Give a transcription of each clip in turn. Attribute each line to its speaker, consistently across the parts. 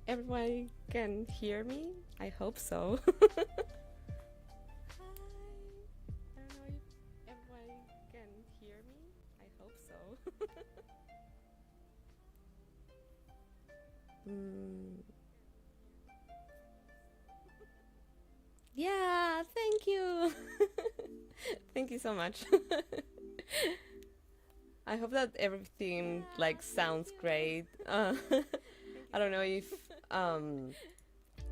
Speaker 1: everybody can hear me? I hope so. I don't know if everybody can hear me. I hope so. Mm. Yeah, thank you. Thank you so much. I hope that everything like sounds great. I don't know if um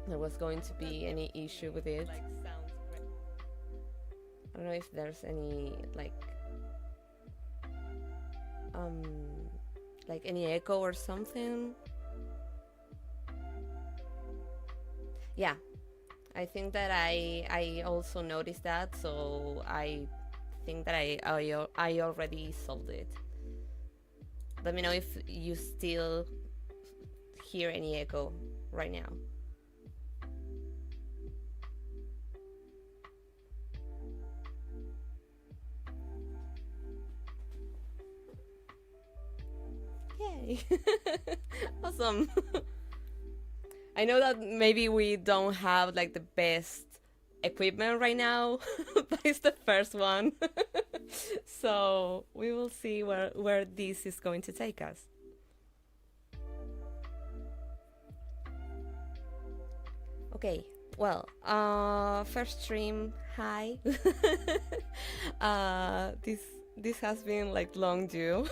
Speaker 1: there was going to be any issue with it. I don't know if there's any um like any echo or something. Yeah, I think that I also noticed that, so I think that I already solved it. Let me know if you still hear any echo right now. Yay! Awesome. I know that maybe we don't have like the best equipment right now, but it's the first one. So we will see where this is going to take us. Okay, well, first stream, hi. This has been like long due,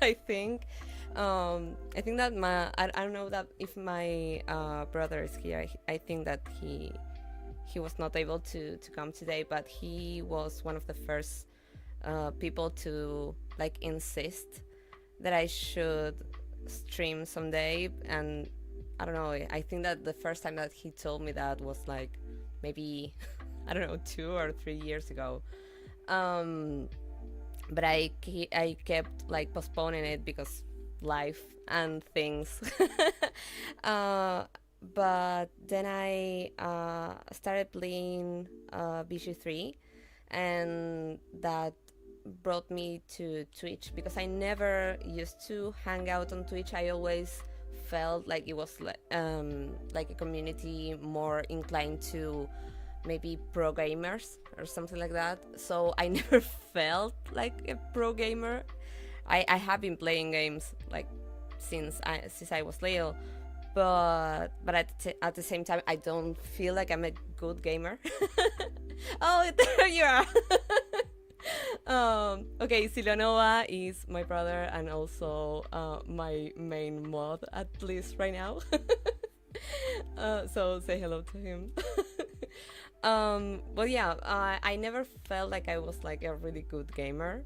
Speaker 1: I think. I think that I don't know that if my brother is here. I think that he was not able to come today, but he was one of the first people to like insist that I should stream someday. And I don't know, I think that the first time that he told me that was like maybe I don't know 2 or 3 years ago. But I kept like postponing it because life and things. But then I started playing BG3, and that brought me to Twitch because I never used to hang out on Twitch. I always felt like it was like a community more inclined to maybe pro gamers or something like that. So I never felt like a pro gamer. I have been playing games like since I was little, but at the same time I don't feel like I'm a good gamer. Oh, there you are. Okay, Silanova is my brother and also my main mod, at least right now. So say hello to him. But yeah, I never felt like I was like a really good gamer.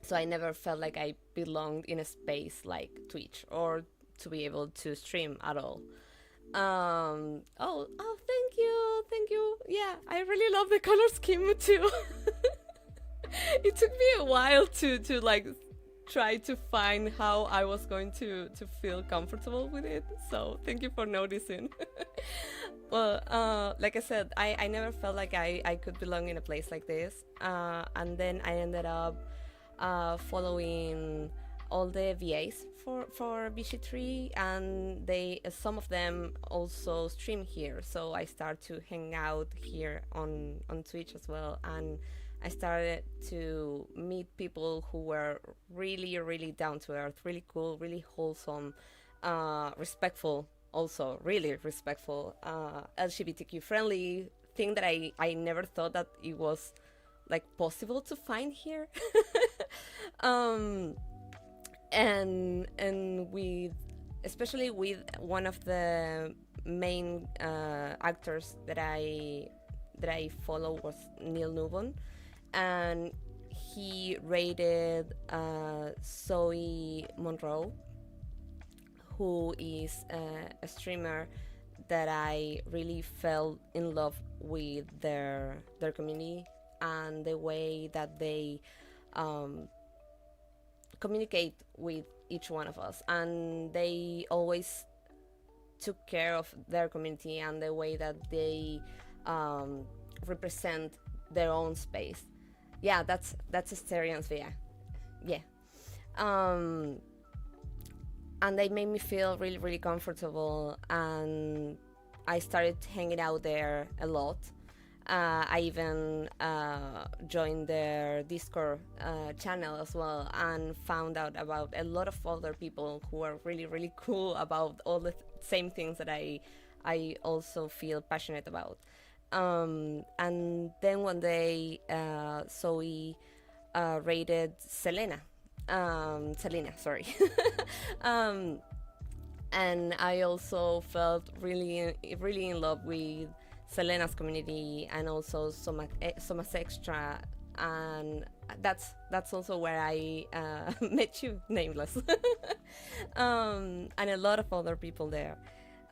Speaker 1: So I never felt like I belonged in a space like Twitch or to be able to stream at all. Oh, thank you. Yeah, I really love the color scheme too. It took me a while to like try to find how I was going to feel comfortable with it. So thank you for noticing. Well, like I said, I never felt like I could belong in a place like this. And then I ended up following all the VAs for BC3, and some of them also stream here. So I started to hang out here on Twitch as well, and I started to meet people who were really, really down to earth, really cool, really wholesome, respectful, also really respectful, LGBTQ friendly. Thing that I never thought that it was like possible to find here. And with especially with one of the main actors that I follow was Neil Newbon, and he rated Zoe Monroe, who is a streamer that I really fell in love with their community and the way that they communicate with each one of us, and they always took care of their community and the way that they represent their own space. Yeah, that's experience. Yeah. and they made me feel really, really comfortable, and I started hanging out there a lot. I even joined their Discord channel as well, and found out about a lot of other people who are really, really cool about all the same things that I also feel passionate about. And then one day, Zoe rated Selena, sorry. um, and I also felt really, really in love with Selena's community, and also Somas Extra, and that's also where I met you, Nameless, and a lot of other people there.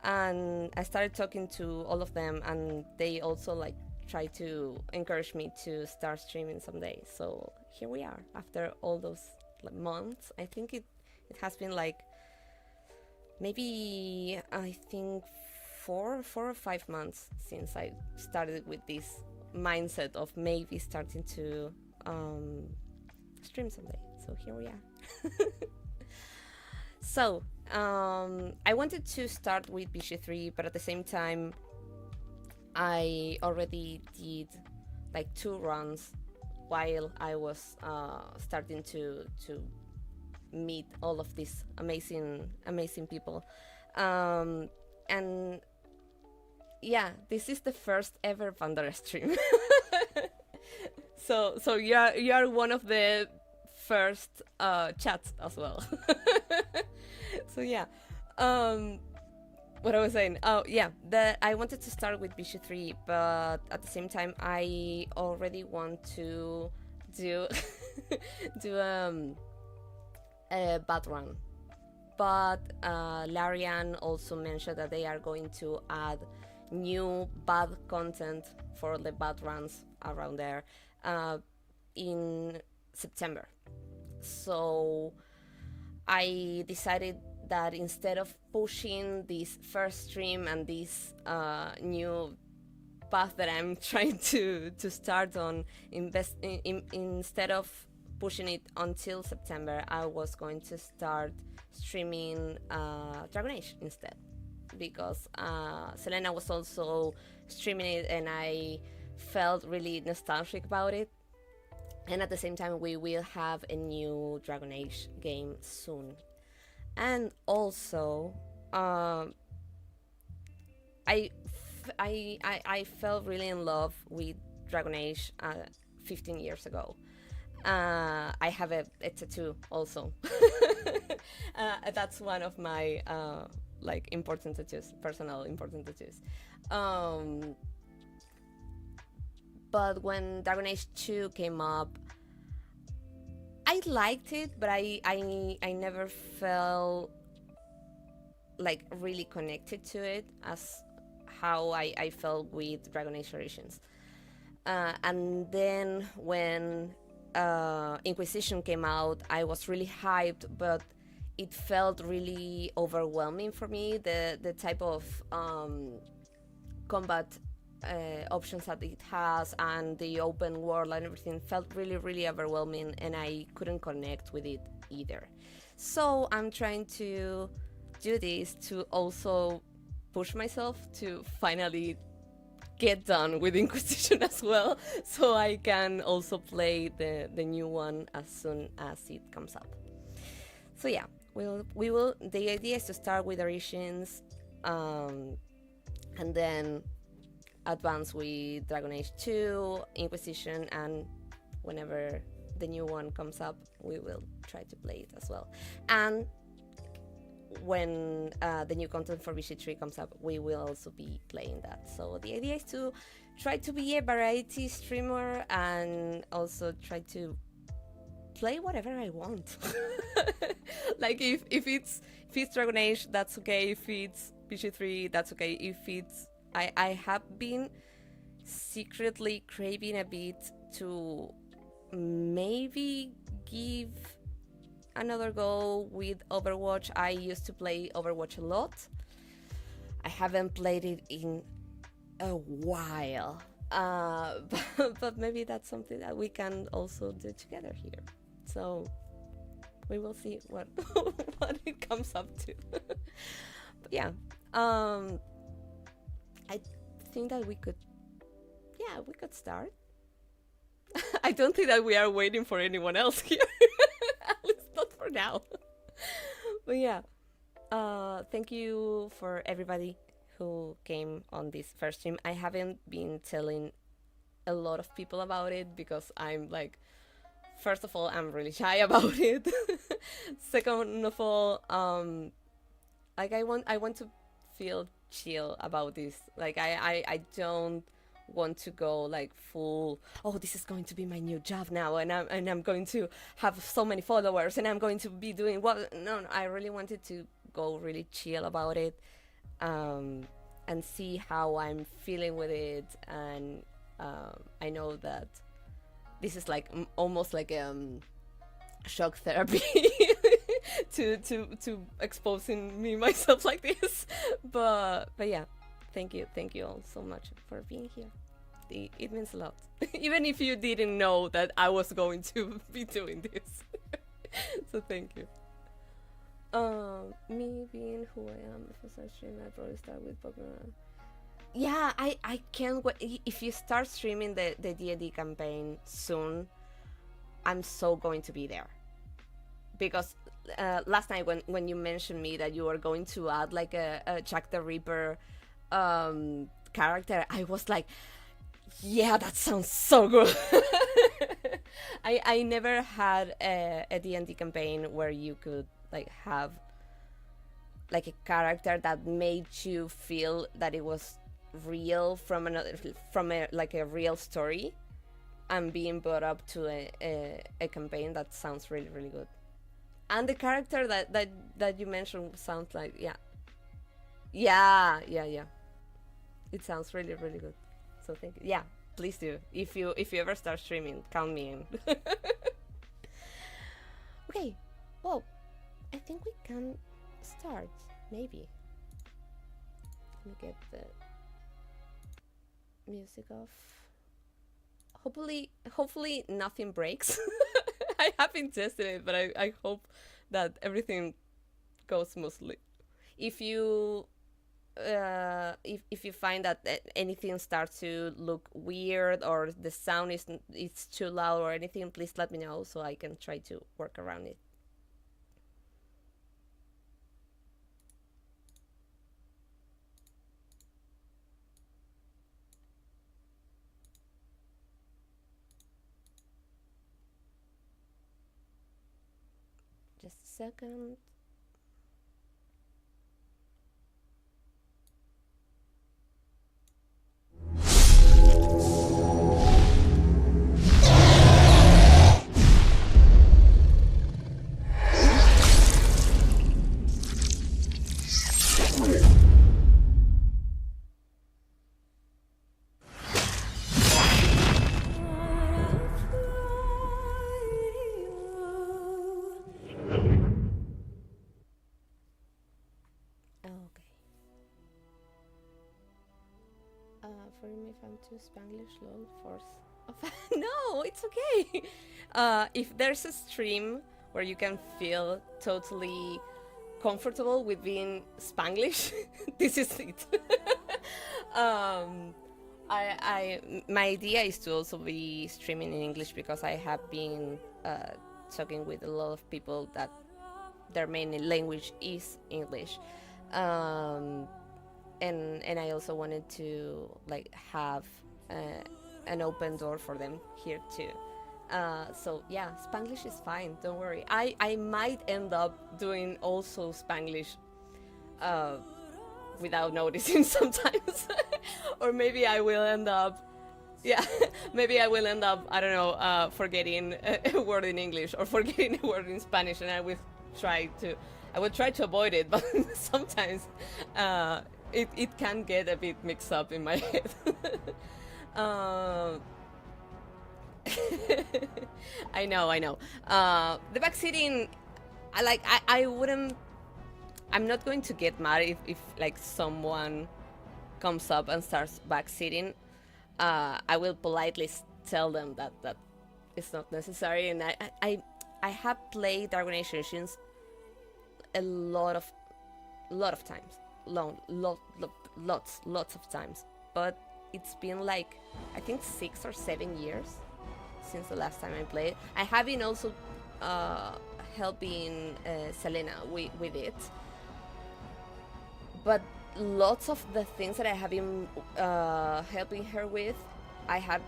Speaker 1: And I started talking to all of them, and they also like try to encourage me to start streaming someday. So here we are after all those like, months. I think it has been like maybe I think 4 or 5 months since I started with this mindset of maybe starting to stream someday. So here we are. So I wanted to start with BG3, but at the same time I already did like 2 runs while I was starting to meet all of these amazing people, and yeah, this is the first ever Pandora stream. so you are one of the first chats as well. So yeah, what I was saying, oh yeah, I wanted to start with BG3, but at the same time I already want to do do a bad run, but Larian also mentioned that they are going to add new bad content for the bad runs around there in September. So I decided that instead of pushing this first stream and this new path that I'm trying to start on, instead of pushing it until September, I was going to start streaming Dragon Age instead, because Selena was also streaming it and I felt really nostalgic about it. And at the same time, we will have a new Dragon Age game soon. And also, I fell really in love with Dragon Age 15 years ago. I have a tattoo also. That's one of my like important tattoos, personal important tattoos. But when Dragon Age 2 came up, I liked it, but I never felt like really connected to it as how I felt with Dragon Age Origins. And then when Inquisition came out, I was really hyped, but it felt really overwhelming for me. The type of combat options that it has and the open world and everything felt really, really overwhelming, and I couldn't connect with it either. So I'm trying to do this to also push myself to finally get done with Inquisition as well, so I can also play the new one as soon as it comes up. So yeah, we will. The idea is to start with Origins, and then advance with Dragon Age 2, Inquisition, and whenever the new one comes up, we will try to play it as well. And when the new content for VG3 comes up, we will also be playing that. So the idea is to try to be a variety streamer and also try to play whatever I want. Like if it's Dragon Age, that's okay. If it's VG3, that's okay. If it's I have been secretly craving a bit to maybe give another go with Overwatch. I used to play Overwatch a lot. I haven't played it in a while, but maybe that's something that we can also do together here. So we will see what what it comes up to. But yeah, I think that we could start. I don't think that we are waiting for anyone else here. At least not for now. But yeah, thank you for everybody who came on this first stream. I haven't been telling a lot of people about it because I'm like, first of all, I'm really shy about it. Second of all, like I want to feel chill about this. Like I don't want to go like full, oh, this is going to be my new job now, and I'm going to have so many followers, and I'm going to be doing what. No, I really wanted to go really chill about it, and see how I'm feeling with it. And I know that this is like almost like shock therapy to exposing me myself like this. But yeah, thank you all so much for being here. It means a lot. Even if you didn't know that I was going to be doing this. So thank you. Me being who I am, if I start streaming, I'd probably start with Pokemon. Yeah, I can't wait. If you start streaming the D&D campaign soon, I'm so going to be there. Because last night when you mentioned me that you were going to add like a Jack the Ripper character, I was like, yeah, that sounds so good. I never had a D&D campaign where you could like have like a character that made you feel that it was real from like a real story, and being brought up to a campaign. That sounds really, really good. And the character that you mentioned sounds like yeah, it sounds really, really good. So thank you. Yeah, please do. If you ever start streaming, count me in. Okay, well, I think we can start, maybe. Let me get the music off. Hopefully nothing breaks. I haven't tested it, but I hope that everything goes smoothly. If you if you find that anything starts to look weird, or the sound is too loud or anything, please let me know so I can try to work around it. Just a second. Forgive me if I'm too Spanglish, lol, force. No, it's okay. If there's a stream where you can feel totally comfortable with being Spanglish, this is it. My idea is to also be streaming in English, because I have been talking with a lot of people that their main language is English. And I also wanted to like have an open door for them here too. So yeah, Spanglish is fine, don't worry. I might end up doing also Spanglish without noticing sometimes. Or maybe I will end up, maybe I will end up, I don't know, forgetting a word in English or forgetting a word in Spanish, and I will try to avoid it, but sometimes it can get a bit mixed up in my head. I know. The backseating, I wouldn't. I'm not going to get mad if like someone comes up and starts backseating. I will politely tell them that it's not necessary, and I have played Dragon Age Origins a lot of times, lots of times, but it's been like I think 6 or 7 years since the last time I played. I have been also helping Selena with it, but lots of the things that I have been helping her with, I had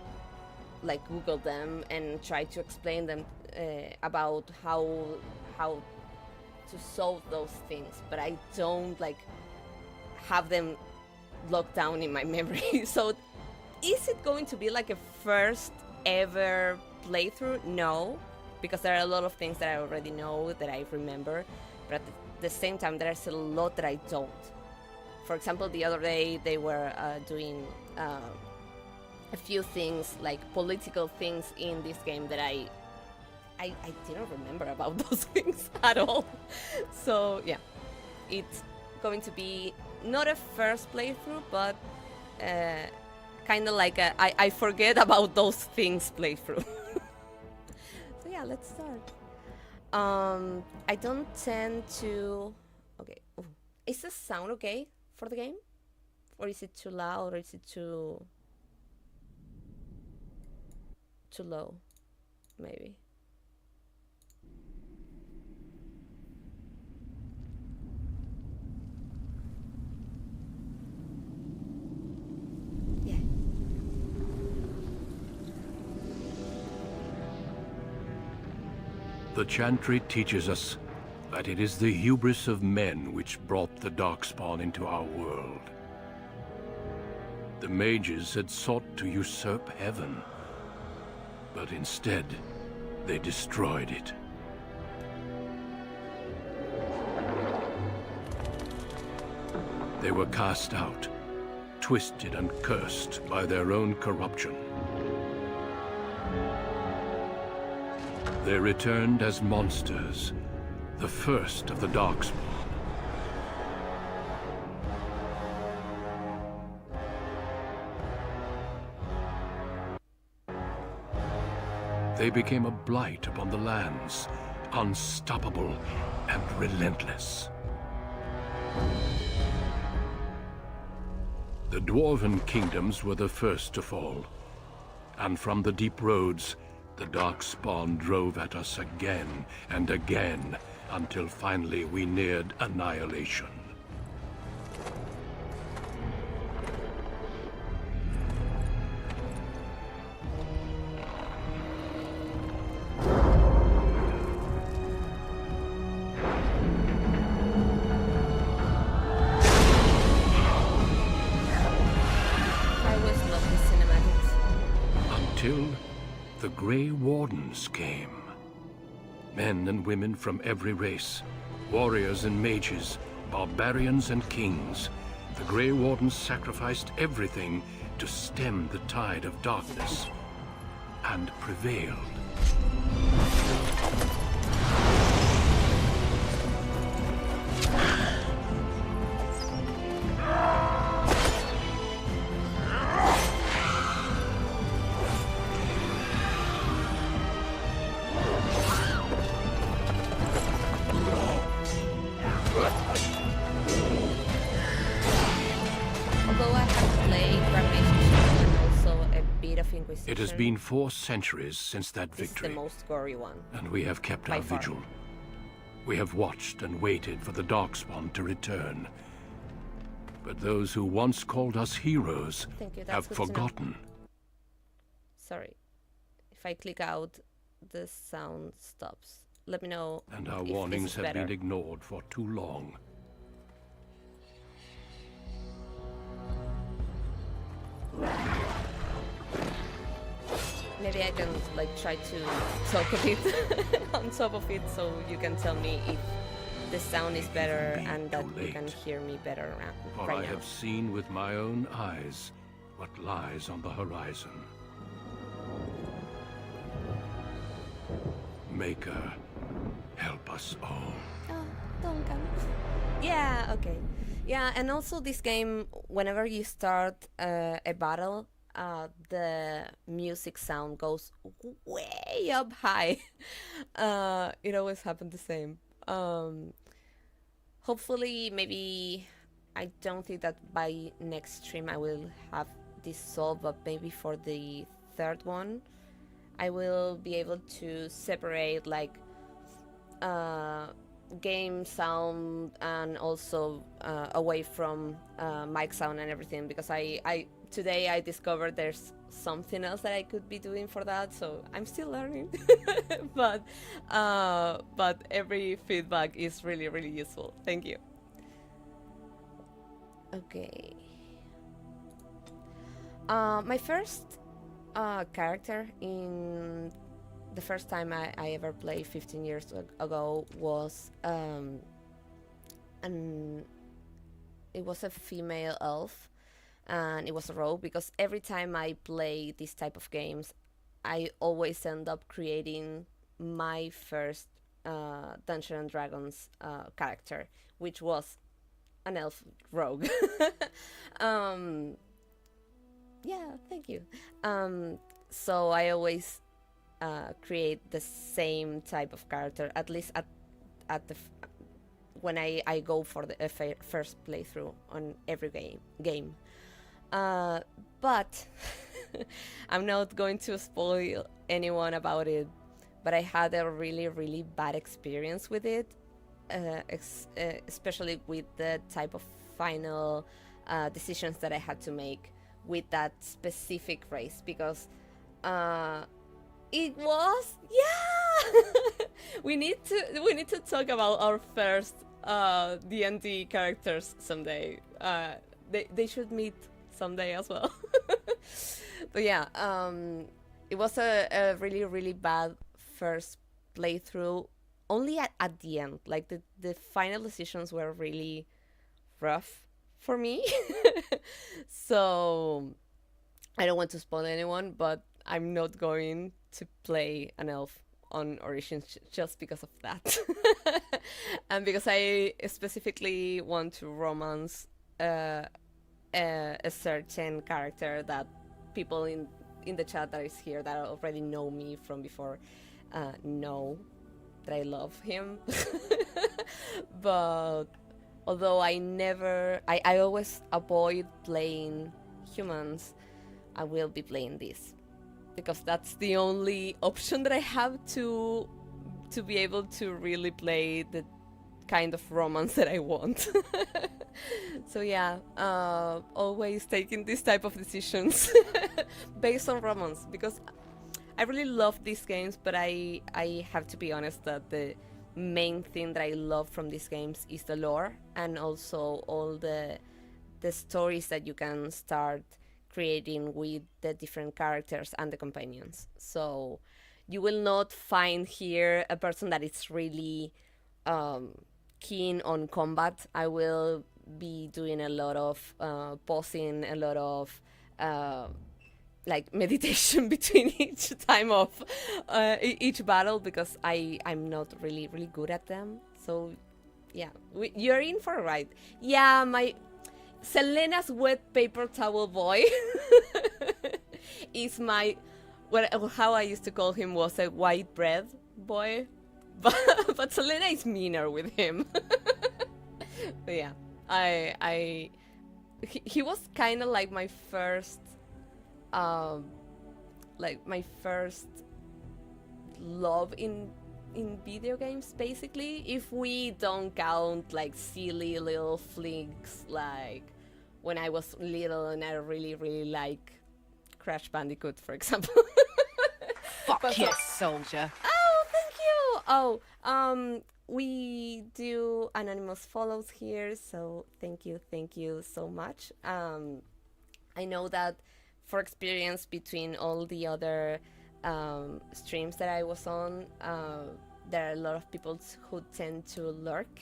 Speaker 1: like Googled them and tried to explain them about how to solve those things, but I don't like have them locked down in my memory. So is it going to be like a first ever playthrough? No, because there are a lot of things that I already know, that I remember, but at the same time there's a lot that I don't. For example, the other day they were doing a few things, like political things in this game that I didn't remember about those things at all. So yeah, it's going to be not a first playthrough, but kind of like I forget about those things playthrough. So yeah, let's start. I don't tend to... Okay. Ooh. Is the sound okay for the game? Or is it too loud, or is it too low? Maybe. Yeah.
Speaker 2: The chantry teaches us that it is the hubris of men which brought the Darkspawn into our world. The mages had sought to usurp heaven, but instead, they destroyed it. They were cast out, twisted and cursed by their own corruption. They returned as monsters, the first of the Darkspawn. They became a blight upon the lands, unstoppable and relentless. The Dwarven kingdoms were the first to fall, and from the deep roads, the Darkspawn drove at us again and again, until finally we neared annihilation. The Grey Wardens came. Men and women from every race, warriors and mages, barbarians and kings. The Grey Wardens sacrificed everything to stem the tide of darkness, and prevailed. It has been 4 centuries since that victory.
Speaker 1: This is the most gory one.
Speaker 2: And we have kept our vigil. We have watched and waited for the Darkspawn to return. But those who once called us heroes have forgotten.
Speaker 1: Sorry. If I click out, the sound stops. Let me know.
Speaker 2: And our warnings have been ignored for too long.
Speaker 1: Maybe I can like try to talk a bit on top of it, so you can tell me if the sound is better and that you can hear me better
Speaker 2: right now. For I have seen with my own eyes what lies on the horizon. Maker, help us all.
Speaker 1: Oh, don't come. Yeah, okay. Yeah, and also this game, whenever you start a battle, the music sound goes way up high. It always happened the same. Hopefully, maybe I don't think that by next stream I will have this solved, but maybe for the third one, I will be able to separate like game sound and also away from mic sound and everything, because I today I discovered there's something else that I could be doing for that, so I'm still learning. but every feedback is really, really useful. Thank you. Okay. My first character in the first time I ever played 15 years ago was it was a female elf, and it was a rogue, because every time I play this type of games, I always end up creating my first Dungeons and Dragons character, which was an elf rogue. Yeah, thank you. So I always create the same type of character, at least at the when I go for the first playthrough on every game. But I'm not going to spoil anyone about it, but I had a really, really bad experience with it, especially with the type of final decisions that I had to make with that specific race, because it was, yeah. we need to talk about our first D&D characters someday. They should meet someday as well. But yeah, it was a really, really bad first playthrough. Only at the end, like the final decisions were really rough for me. So I don't want to spoil anyone, but I'm not going to play an elf on Origins just because of that. And because I specifically want to romance a certain character that people in the chat that is here that already know me from before know that I love him. But although I always avoid playing humans, I will be playing this, because that's the only option that I have to be able to really play the kind of romance that I want. So yeah, always taking this type of decisions based on romance, because I really love these games, but I have to be honest that the main thing that I love from these games is the lore, and also all the stories that you can start creating with the different characters and the companions. So you will not find here a person that is really keen on combat. I will be doing a lot of pausing, a lot of like meditation between each time of each battle, because I'm not really good at them. So yeah, you're in for a ride. Yeah, my Selena's wet paper towel boy is my, how I used to call him was a white bread boy, but Selena is meaner with him. But yeah, he was kind of like my first love in video games, basically, if we don't count like silly little flicks like when I was little and I really like Crash Bandicoot, for example.
Speaker 3: Fuck yes, soldier.
Speaker 1: Oh, thank you. Oh, we do anonymous follows here, so thank you so much. I know that for experience between all the other streams that I was on, there are a lot of people who tend to lurk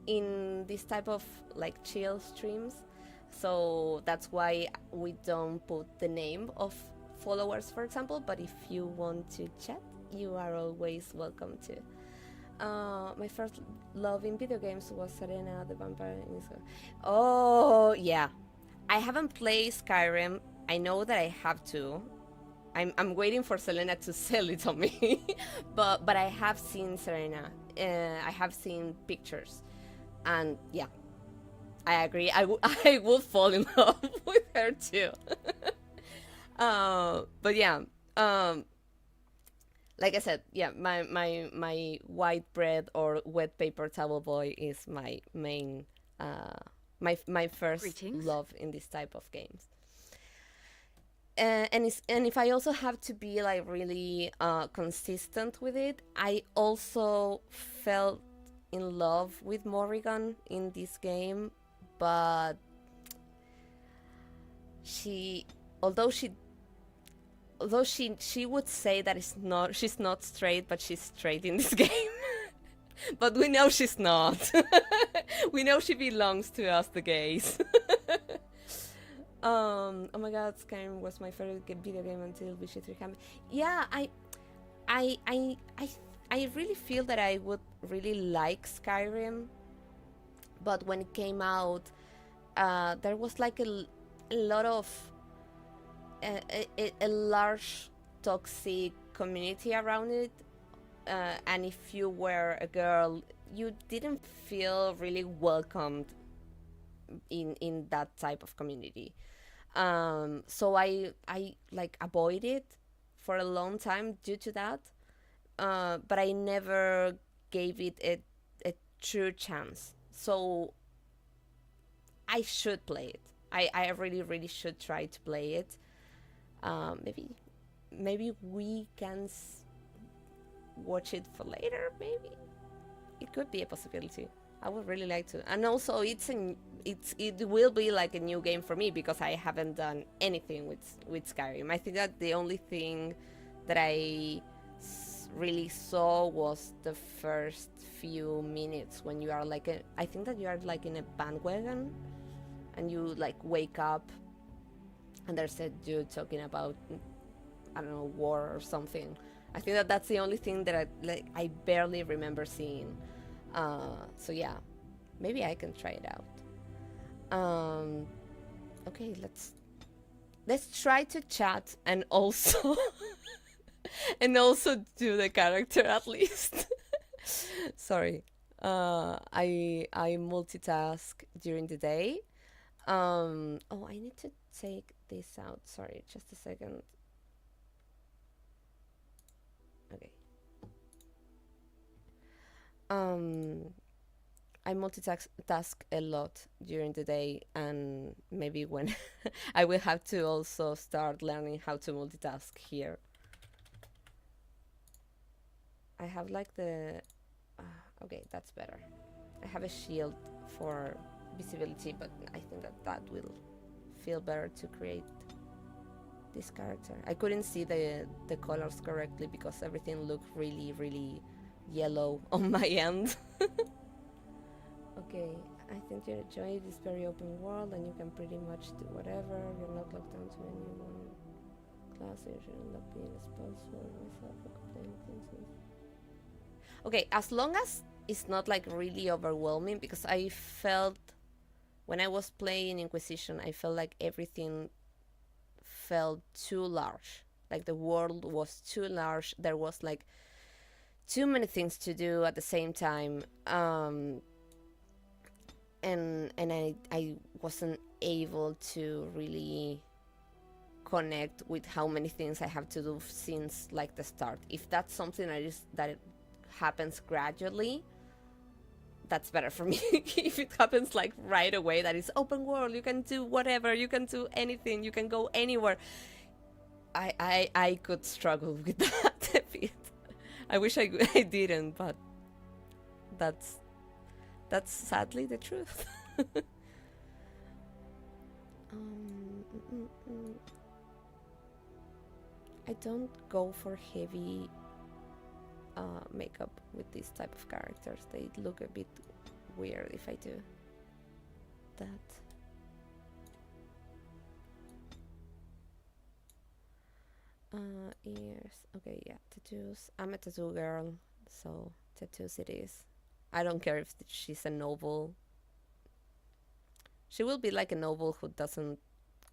Speaker 1: in this type of like chill streams, so that's why we don't put the name of followers, for example, but if you want to chat, you are always welcome to. My first love in video games was Serena the Vampire. Oh yeah, I haven't played Skyrim I know that I have to. I'm waiting for Selena to sell it on me, but I have seen Selena. I have seen pictures, and yeah, I agree. I would fall in love with her too. But yeah, like I said, yeah, my white bread or wet paper towel boy is my main, my first
Speaker 3: Greetings.
Speaker 1: love in this type of games. And if I also have to be like really consistent with it, I also felt in love with Morrigan in this game, but she, although she she would say that she's not straight, but she's straight in this game. But we know she's not. We know she belongs to us, the gays. Oh my god, Skyrim was my favorite video game until Witcher 3 came. Yeah, I, I, I, I really feel that I would really like Skyrim, but when it came out, there was like a lot of a large toxic community around it, and if you were a girl, you didn't feel really welcomed in that type of community. So I like avoid it for a long time due to that. But I never gave it a true chance. So I should play it. I really really should try to play it. Maybe we can watch it for later. Maybe it could be a possibility. I would really like to. And also, it will be like a new game for me because I haven't done anything with Skyrim. I think that the only thing that I really saw was the first few minutes when you are like I think that you are like in a bandwagon and you like wake up and there's a dude talking about, I don't know, war or something. I think that that's the only thing that I barely remember seeing. So yeah, maybe I can try it out. Okay, let's try to chat and also and also do the character at least. Sorry, I multitask during the day. Oh, I need to take this out. Sorry, just a second. Okay. I multitask a lot during the day, and maybe when I will have to also start learning how to multitask here. I have like the okay, that's better. I have a shield for visibility, but I think that will feel better to create this character. I couldn't see the colors correctly because everything looked really really yellow on my end. Okay, I think you enjoy this very open world and you can pretty much do whatever. You're not locked down to any one class. You should not be exposed for myself or complain. Okay, as long as it's not like really overwhelming, because I felt when I was playing Inquisition, I felt like everything felt too large. Like the world was too large. There was like too many things to do at the same time. And I wasn't able to really connect with how many things I have to do since like the start. If that's something that it happens gradually, that's better for me. If it happens like right away, that is open world, you can do whatever, you can do anything, you can go anywhere, I could struggle with that a bit. I wish I didn't, but that's sadly the truth. I don't go for heavy makeup with this type of characters. They look a bit weird if I do that. Ears. Okay, yeah, tattoos. I'm a tattoo girl, so tattoos it is. I don't care if she's a noble. She will be like a noble who doesn't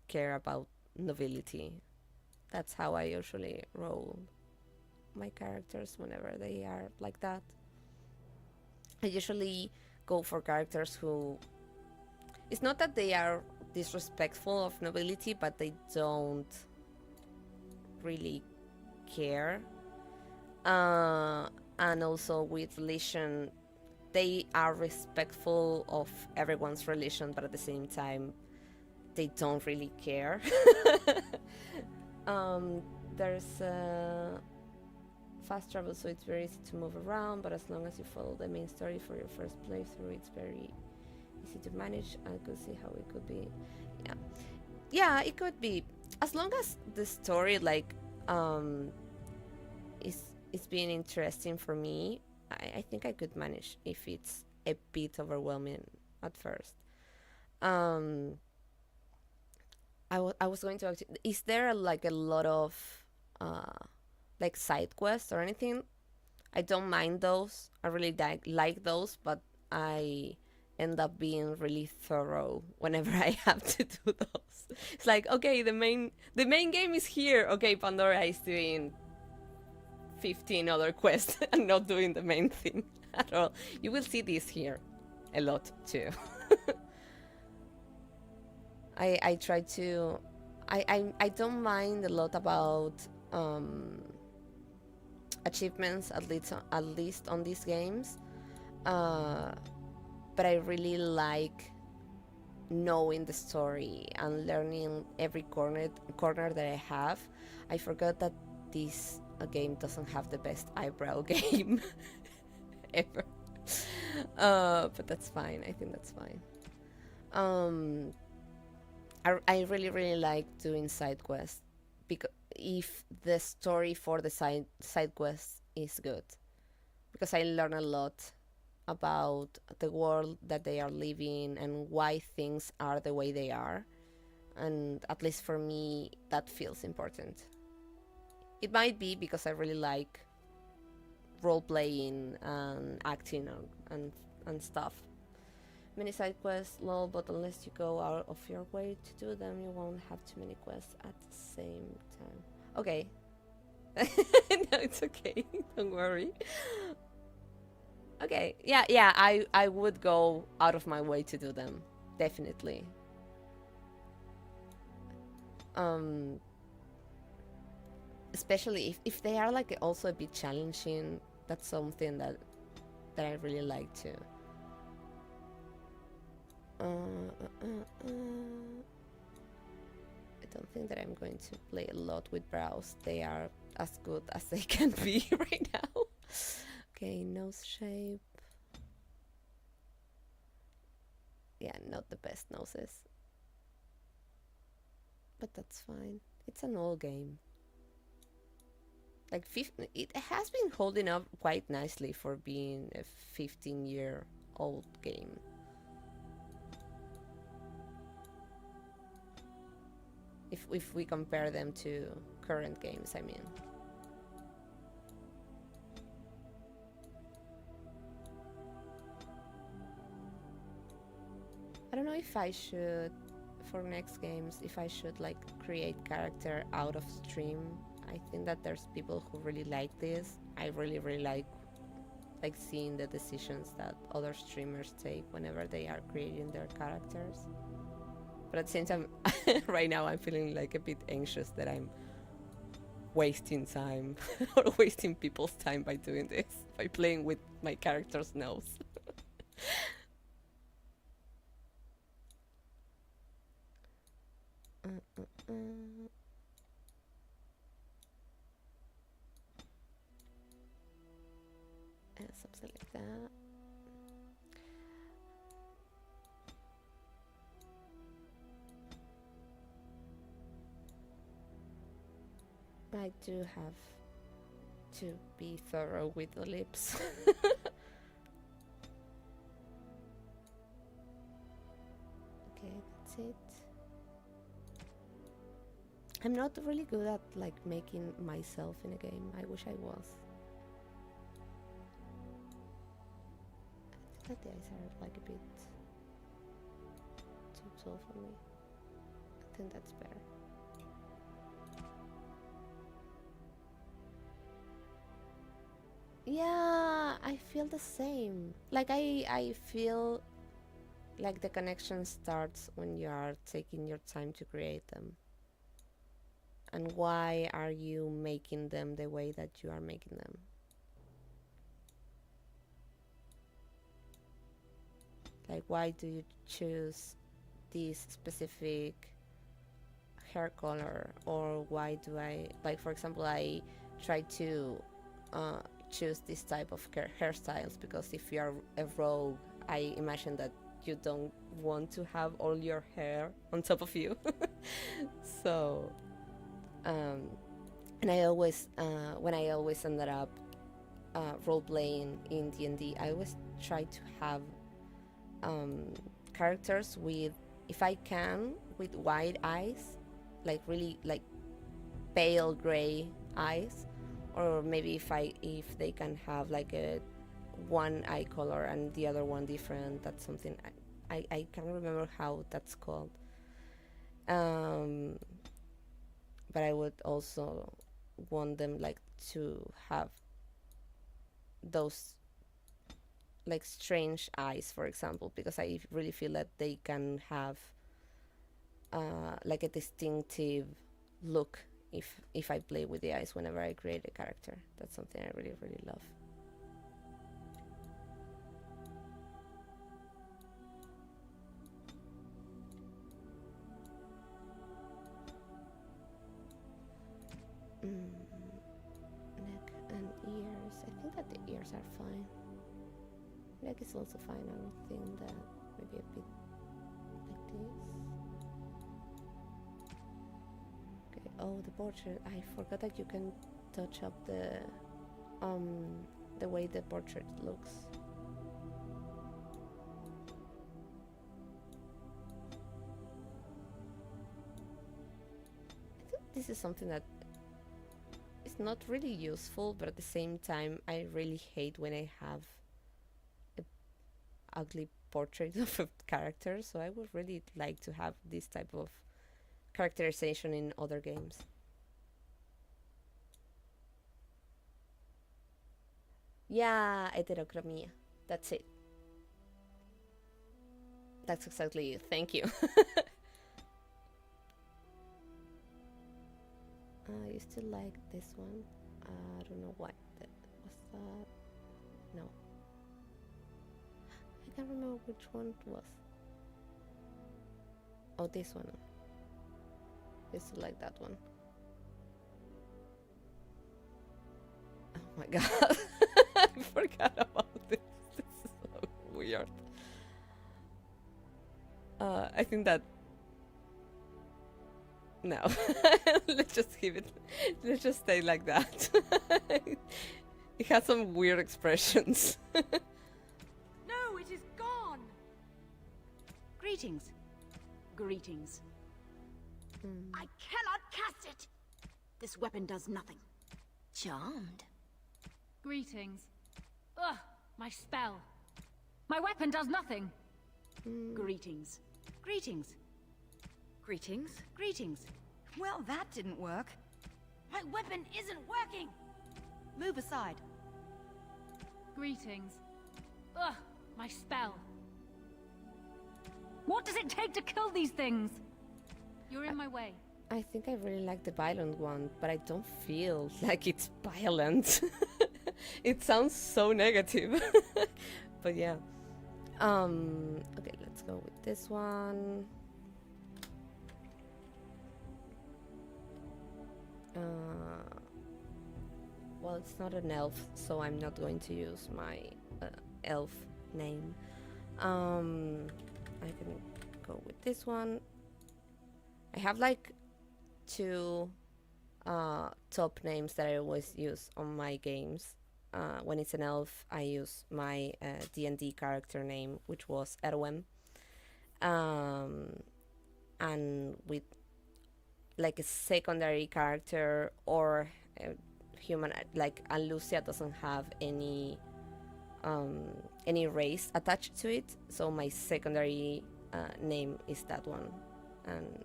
Speaker 1: care about nobility. That's how I usually roll my characters whenever they are like that. I usually go for characters who, it's not that they are disrespectful of nobility, but they don't really care. And also with religion, they are respectful of everyone's religion, but at the same time, they don't really care. There's fast travel, so it's very easy to move around, but as long as you follow the main story for your first playthrough, it's very easy to manage. I could see how it could be. Yeah, it could be, as long as the story like is being interesting for me. I think I could manage if it's a bit overwhelming at first. I was going to ask you, is there like a lot of like side quests or anything? I don't mind those. I really like those, but I end up being really thorough whenever I have to do those. It's like, okay, the main game is here. Okay, Pandora is doing 15 other quests and not doing the main thing at all. You will see this here a lot too. I try to I don't mind a lot about achievements, at least on these games, but I really like knowing the story and learning every corner that I have. I forgot that this game doesn't have the best eyebrow game ever, but that's fine. I think that's fine. I really like doing side quests, because if the story for the side quests is good, because I learn a lot about the world that they are living and why things are the way they are, and at least for me that feels important. It might be because I really like role playing and acting and stuff. Many side quests, lol, but unless you go out of your way to do them, you won't have too many quests at the same time. Okay. No, it's okay. Don't worry. Okay. Yeah, I would go out of my way to do them. Definitely. Especially if they are like also a bit challenging. That's something that I really like too. I don't think that I'm going to play a lot with brows. They are as good as they can be right now. Okay, nose shape. Yeah, not the best noses, but that's fine. It's an old game. Like it has been holding up quite nicely for being a 15-year-old game. If we compare them to current games, I mean. I don't know if I should, for next games, if I should like create character out of stream. I think that there's people who really like this. I really like seeing the decisions that other streamers take whenever they are creating their characters. But at the same time, right now I'm feeling like a bit anxious that I'm wasting time or wasting people's time by doing this, by playing with my character's nose. Something like that. I do have to be thorough with the lips. Okay, that's it. I'm not really good at like making myself in a game. I wish I was. I think that the eyes are like a bit too tall for me. I think that's better. Yeah, I feel the same. Like I feel like the connection starts when you are taking your time to create them. And why are you making them the way that you are making them? Like, why do you choose this specific hair color? Or why do I, like, for example, I try to choose this type of hairstyles because if you are a rogue, I imagine that you don't want to have all your hair on top of you. So, and I always, when I always ended up role playing in D&D, I always try to have characters with, if I can, with wide eyes, like really like pale gray eyes, or maybe if they can have like a one eye color and the other one different. That's something I can't remember how that's called. But I would also want them like to have those like strange eyes, for example, because I really feel that they can have like a distinctive look if I play with the eyes whenever I create a character. That's something I really, really love. Neck and ears. I think that the ears are fine. Neck is also fine. I don't think that maybe a bit like this. Okay. Oh, the portrait. I forgot that you can touch up the way the portrait looks. I think this is something that is not really useful, but at the same time, I really hate when I have a ugly portrait of a character. So I would really like to have this type of characterization in other games. Yeah, heterochromia. That's it. That's exactly it. Thank you. I used to like this one. I don't know why. Was that? No. I can't remember which one it was. Oh, this one. I used to like that one. Oh my god. I forgot about this. This is so weird. I think that... No. Let's just keep it. Let's just stay like that. It has some weird expressions.
Speaker 3: No, it is gone. Greetings. Greetings. I cannot cast it. This weapon does nothing. Charmed.
Speaker 4: Greetings. Ugh, my spell. My weapon does nothing.
Speaker 3: Greetings. Greetings. Greetings. Greetings.
Speaker 5: Well, that didn't work.
Speaker 3: My weapon isn't working.
Speaker 5: Move aside.
Speaker 4: Greetings. Ugh, my spell. What does it take to kill these things? You're in my way.
Speaker 1: I think I really like the violent one, but I don't feel like it's violent. It sounds so negative. But yeah. Okay, let's go with this one. Well, it's not an elf, so I'm not going to use my elf name. I can go with this one. I have like two top names that I always use on my games. When it's an elf, I use my D&D character name, which was Erwin. And with like a secondary character or a human, like Allusia doesn't have any race attached to it, so my secondary name is that one, and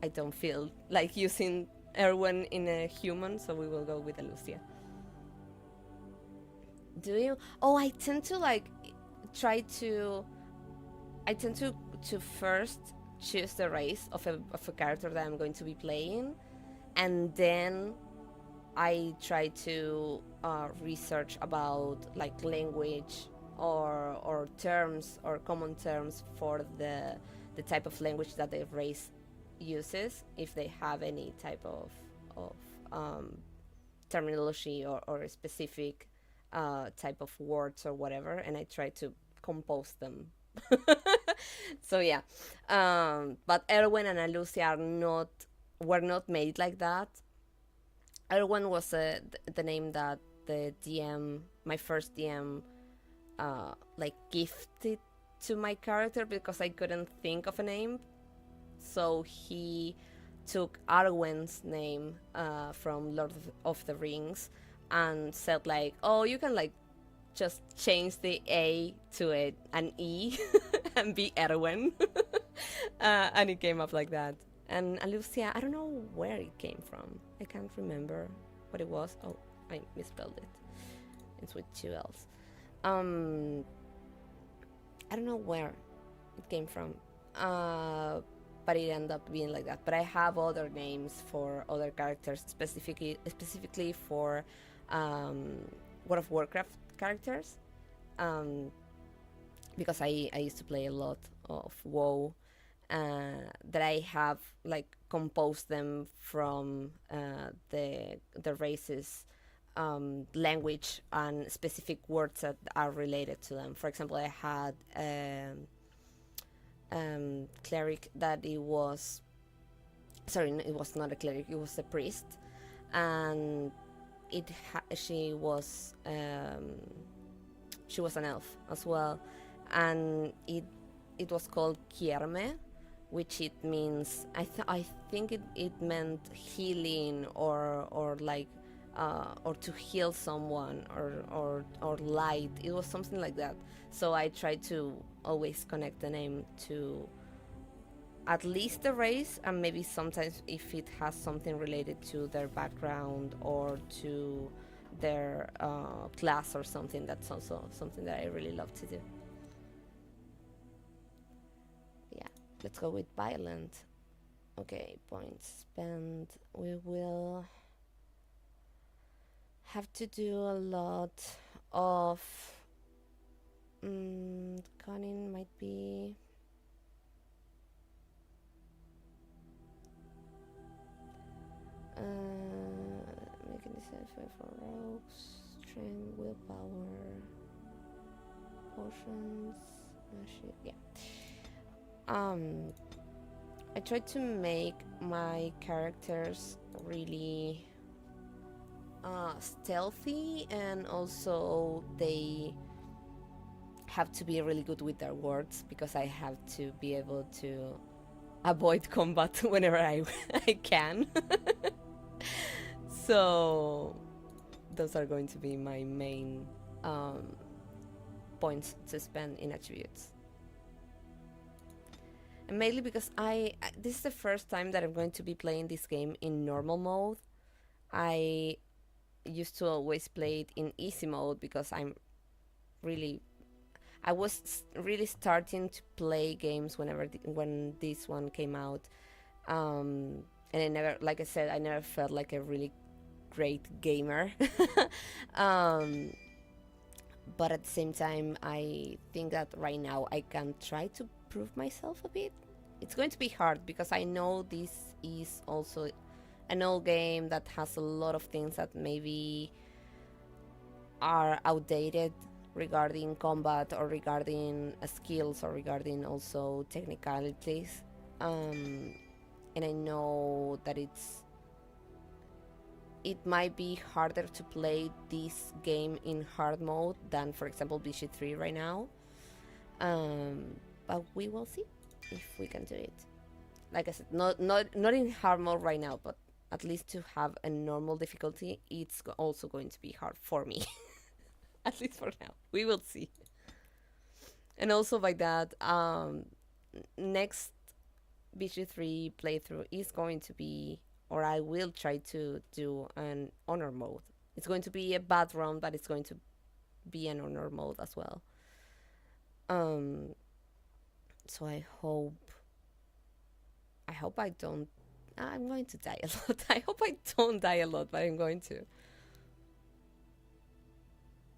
Speaker 1: I don't feel like using Erwin in a human, so we will go with Allusia. Do you? Oh, I tend to like try to. I tend to first choose the race of a character that I'm going to be playing, and then I try to research about like language or terms or common terms for the type of language that the race uses, if they have any type of terminology or a specific type of words or whatever, and I try to compose them. So yeah, but Erwin and Allusia are not were not made like that. Erwin was the name that the DM, my first DM, like gifted to my character because I couldn't think of a name. So he took Arwen's name from Lord of the Rings and said like, oh, you can like just change the A to an E and be Erwin. And it came up like that. And Allusia, I don't know where it came from. I can't remember what it was. Oh, I misspelled it. It's with two L's. I don't know where it came from. But it ended up being like that. But I have other names for other characters, specifically for World of Warcraft characters. Because I used to play a lot of WoW. That I have like composed them from the race's language and specific words that are related to them. For example, I had cleric that it was not a cleric, it was a priest, and she was an elf as well, and it was called Kierme, which it means I think it meant healing or like or to heal someone or light. It was something like that. So I tried to always connect the name to at least the race, and maybe sometimes if it has something related to their background or to their class or something. That's also something that I really love to do. Let's go with violent. Okay, points spent. We will have to do a lot of cunning might be making this for rogues, strength, willpower, potions, magic. Yeah. I tried to make my characters really stealthy, and also they have to be really good with their words because I have to be able to avoid combat whenever I can. So those are going to be my main points to spend in attributes. And mainly because this is the first time that I'm going to be playing this game in normal mode. I used to always play it in easy mode because I was really starting to play games when this one came out, and I never, like I said, I never felt like a really great gamer. But at the same time, I think that right now I can try to prove myself a bit. It's going to be hard because I know this is also an old game that has a lot of things that maybe are outdated regarding combat or regarding skills or regarding also technicalities. And I know that it might be harder to play this game in hard mode than, for example, BG3 right now. But we will see if we can do it. Like I said, not in hard mode right now, but at least to have a normal difficulty, it's also going to be hard for me. At least for now. We will see. And also by that, next BG3 playthrough is going to be, or I will try to do an honor mode. It's going to be a bad round, but it's going to be an honor mode as well. So I hope I don't. I'm going to die a lot. I hope I don't die a lot, but I'm going to.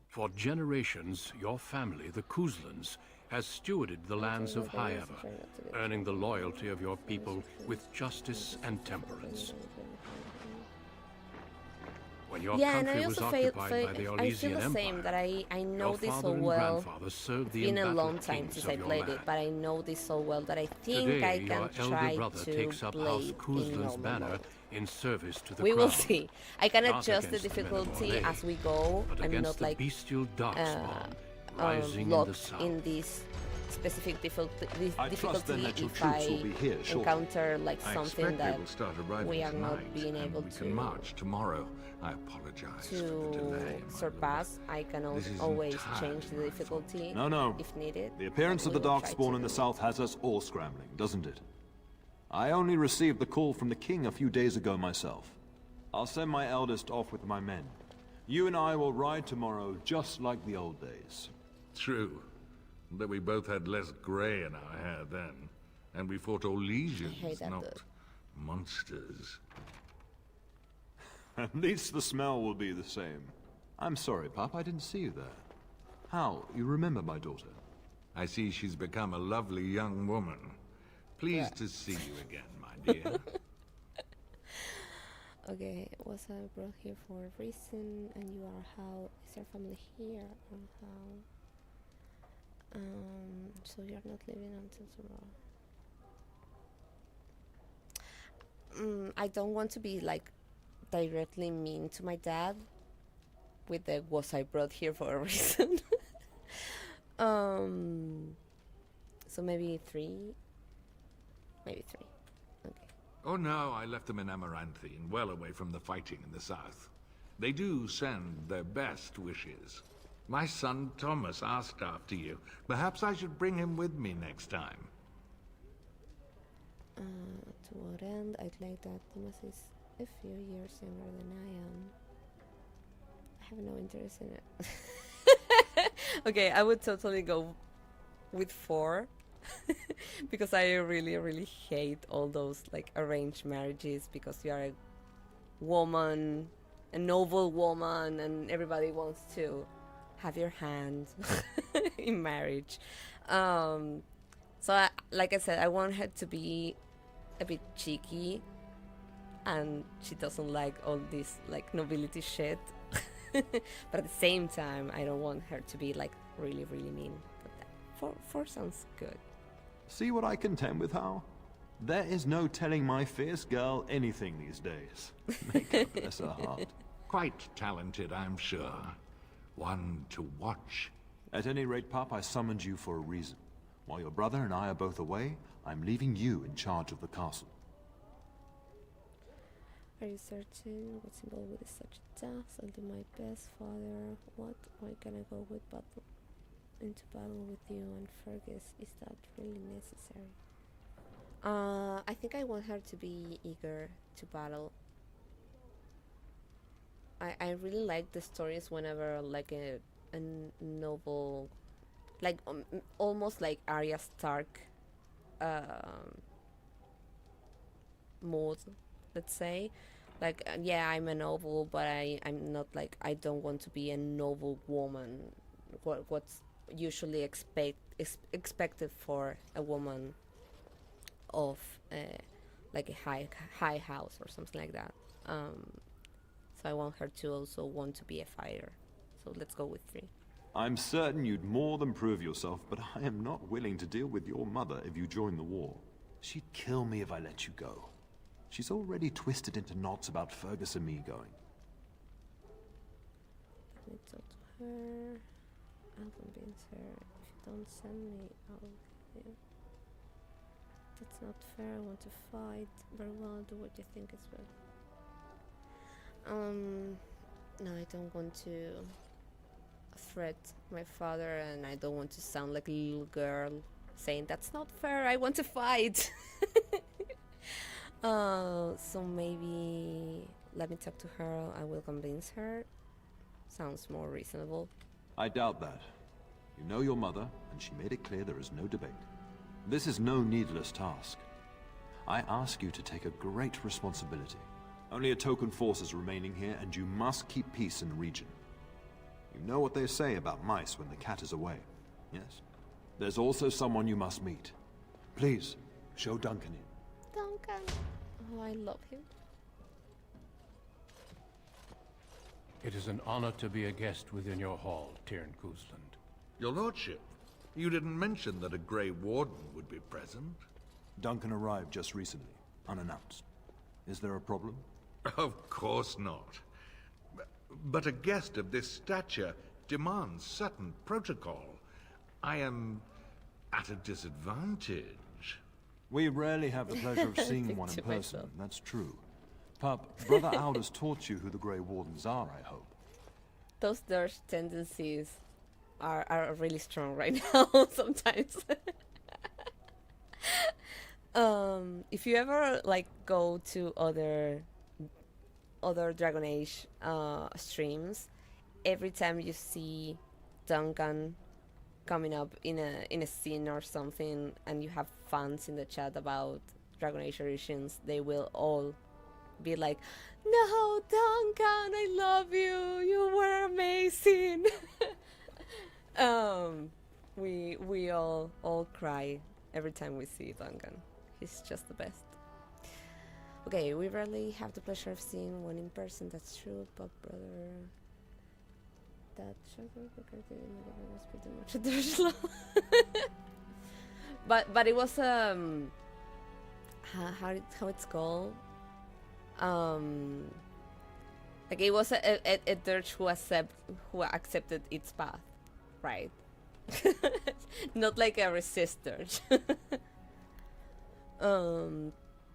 Speaker 2: For generations, your family, the Couslands, has stewarded the lands of Hyeva, earning the loyalty of your people with justice and temperance. When your
Speaker 1: Yeah, and
Speaker 2: country
Speaker 1: I
Speaker 2: was
Speaker 1: also
Speaker 2: occupied by the
Speaker 1: I feel
Speaker 2: Orlesian
Speaker 1: the same,
Speaker 2: Empire,
Speaker 1: that I know
Speaker 2: your
Speaker 1: this
Speaker 2: father
Speaker 1: so
Speaker 2: and
Speaker 1: well.
Speaker 2: grandfather served
Speaker 1: It's
Speaker 2: the
Speaker 1: been a
Speaker 2: embattled
Speaker 1: long time
Speaker 2: kings
Speaker 1: since
Speaker 2: of
Speaker 1: I
Speaker 2: your
Speaker 1: played it,
Speaker 2: land.
Speaker 1: but I know this so well that I think
Speaker 2: Today,
Speaker 1: I
Speaker 2: your
Speaker 1: can
Speaker 2: elder
Speaker 1: try
Speaker 2: brother
Speaker 1: to
Speaker 2: takes up
Speaker 1: play
Speaker 2: House
Speaker 1: it in
Speaker 2: Cousland's
Speaker 1: normal
Speaker 2: banner
Speaker 1: mode.
Speaker 2: in service to the
Speaker 1: We
Speaker 2: crown.
Speaker 1: will see. I can
Speaker 2: Not
Speaker 1: adjust the
Speaker 2: against the men of
Speaker 1: difficulty
Speaker 2: Orlais,
Speaker 1: as we go.
Speaker 2: but
Speaker 1: I'm
Speaker 2: against
Speaker 1: not
Speaker 2: the
Speaker 1: like
Speaker 2: bestial darkspawn rising in the
Speaker 1: locked
Speaker 2: south.
Speaker 1: in this specific
Speaker 6: I trust then
Speaker 1: difficulty
Speaker 6: that your
Speaker 1: if
Speaker 6: troops
Speaker 1: I
Speaker 6: will be here shortly.
Speaker 1: encounter like
Speaker 7: I
Speaker 1: something
Speaker 7: expect
Speaker 1: that
Speaker 7: they will start arriving
Speaker 1: we are
Speaker 7: tonight,
Speaker 1: not being
Speaker 7: and
Speaker 1: able
Speaker 7: we
Speaker 1: to
Speaker 7: can march tomorrow. I apologize for the delay, my
Speaker 1: surpass. I can
Speaker 7: This is
Speaker 1: always
Speaker 7: entirely
Speaker 1: change the
Speaker 7: my
Speaker 1: difficulty
Speaker 6: No.
Speaker 1: if needed.
Speaker 6: The appearance of
Speaker 1: We
Speaker 6: the
Speaker 1: will try
Speaker 6: Darkspawn
Speaker 1: to
Speaker 6: in the
Speaker 1: do
Speaker 6: south has us all scrambling, doesn't it? I only received the call from the king a few days ago myself. I'll send my eldest off with my men. You and I will ride tomorrow just like the old days.
Speaker 7: True. That we both had less grey in our hair then. And we fought Orlesians,
Speaker 1: that
Speaker 7: not
Speaker 1: look.
Speaker 7: monsters.
Speaker 6: At least the smell will be the same. I'm sorry, Pop, I didn't see you there. How? You remember my daughter?
Speaker 7: I see she's become a lovely young woman. Pleased to see you again, my dear.
Speaker 1: Okay, was I brought here for a reason, and you are how? Is your family here, or how? So you're not leaving until tomorrow. I don't want to be like directly mean to my dad with the was I brought here for a reason. So maybe 3. Maybe 3. Okay.
Speaker 7: Oh no, I left them in Amaranthine, well away from the fighting in the south. They do send their best wishes. My son Thomas asked after you. Perhaps I should bring him with me next time.
Speaker 1: To what end? I'd like that Thomas is a few years younger than I am. I have no interest in it. Okay, I would totally go with 4. Because I really hate all those like arranged marriages, because you are a woman, a noble woman, and everybody wants to have your hand in marriage. So like I said, I want her to be a bit cheeky, and she doesn't like all this like nobility shit. But at the same time, I don't want her to be like really mean. But 4 sounds good.
Speaker 6: See what I contend with, Hal? There is no telling my fierce girl anything these days. Make her bless her heart.
Speaker 7: Quite talented, I'm sure. One to watch.
Speaker 6: At any rate, Pop, I summoned you for a reason. While your brother and I are both away, I'm leaving you in charge of the castle.
Speaker 1: Are you certain what's involved with such a task? I'll do my best, Father. What? Why can I go into battle with you and Fergus? Is that really necessary? I think I want her to be eager to battle. I really like the stories whenever like a noble, like almost like Arya Stark mode, let's say. Like yeah, I'm a noble, but I'm not like, I don't want to be a noble woman. What's usually expected for a woman of like a high house or something like that. So I want her to also want to be a fighter. So let's go with 3.
Speaker 6: I'm certain you'd more than prove yourself, but I am not willing to deal with your mother if you join the war. She'd kill me if I let you go. She's already twisted into knots about Fergus and me going.
Speaker 1: Let me talk to her. I'll convince her. If you don't send me, I'll kill you. That's not fair. I want to fight. Very well, do what you think is best. No, I don't want to threat my father, and I don't want to sound like a little girl saying that's not fair, I want to fight. So maybe let me talk to her. I will convince her. Sounds more reasonable.
Speaker 6: I doubt that. You know your mother, and she made it clear there is no debate. This is no needless task. I ask you to take a great responsibility. Only a token force is remaining here, and you must keep peace in the region. You know what they say about mice when the cat is away, yes? There's also someone you must meet. Please, show Duncan in.
Speaker 1: Duncan. Oh, I love him.
Speaker 2: It is an honor to be a guest within your hall, Thedas Cousland.
Speaker 7: Your lordship, you didn't mention that a Grey Warden would be present.
Speaker 6: Duncan arrived just recently, unannounced. Is there a problem?
Speaker 7: Of course not. But a guest of this stature demands certain protocol. I am at a disadvantage.
Speaker 6: We rarely have the pleasure of seeing one in
Speaker 1: To
Speaker 6: person,
Speaker 1: myself.
Speaker 6: that's true. Pup, Brother Aldous taught you who the Grey Wardens are, I hope.
Speaker 1: Those dirge tendencies are really strong right now sometimes. If you ever like go to other Dragon Age streams, every time you see Duncan coming up in a scene or something, and you have fans in the chat about Dragon Age Origins, they will all be like, "No, Duncan, I love you. You were amazing." We all cry every time we see Duncan. He's just the best. Okay, we rarely have the pleasure of seeing one in person. That's true, but brother, that was pretty much a dirge law. but it was how it's called, like it was a dirge who accepted its path, right? Not like a resist dirge.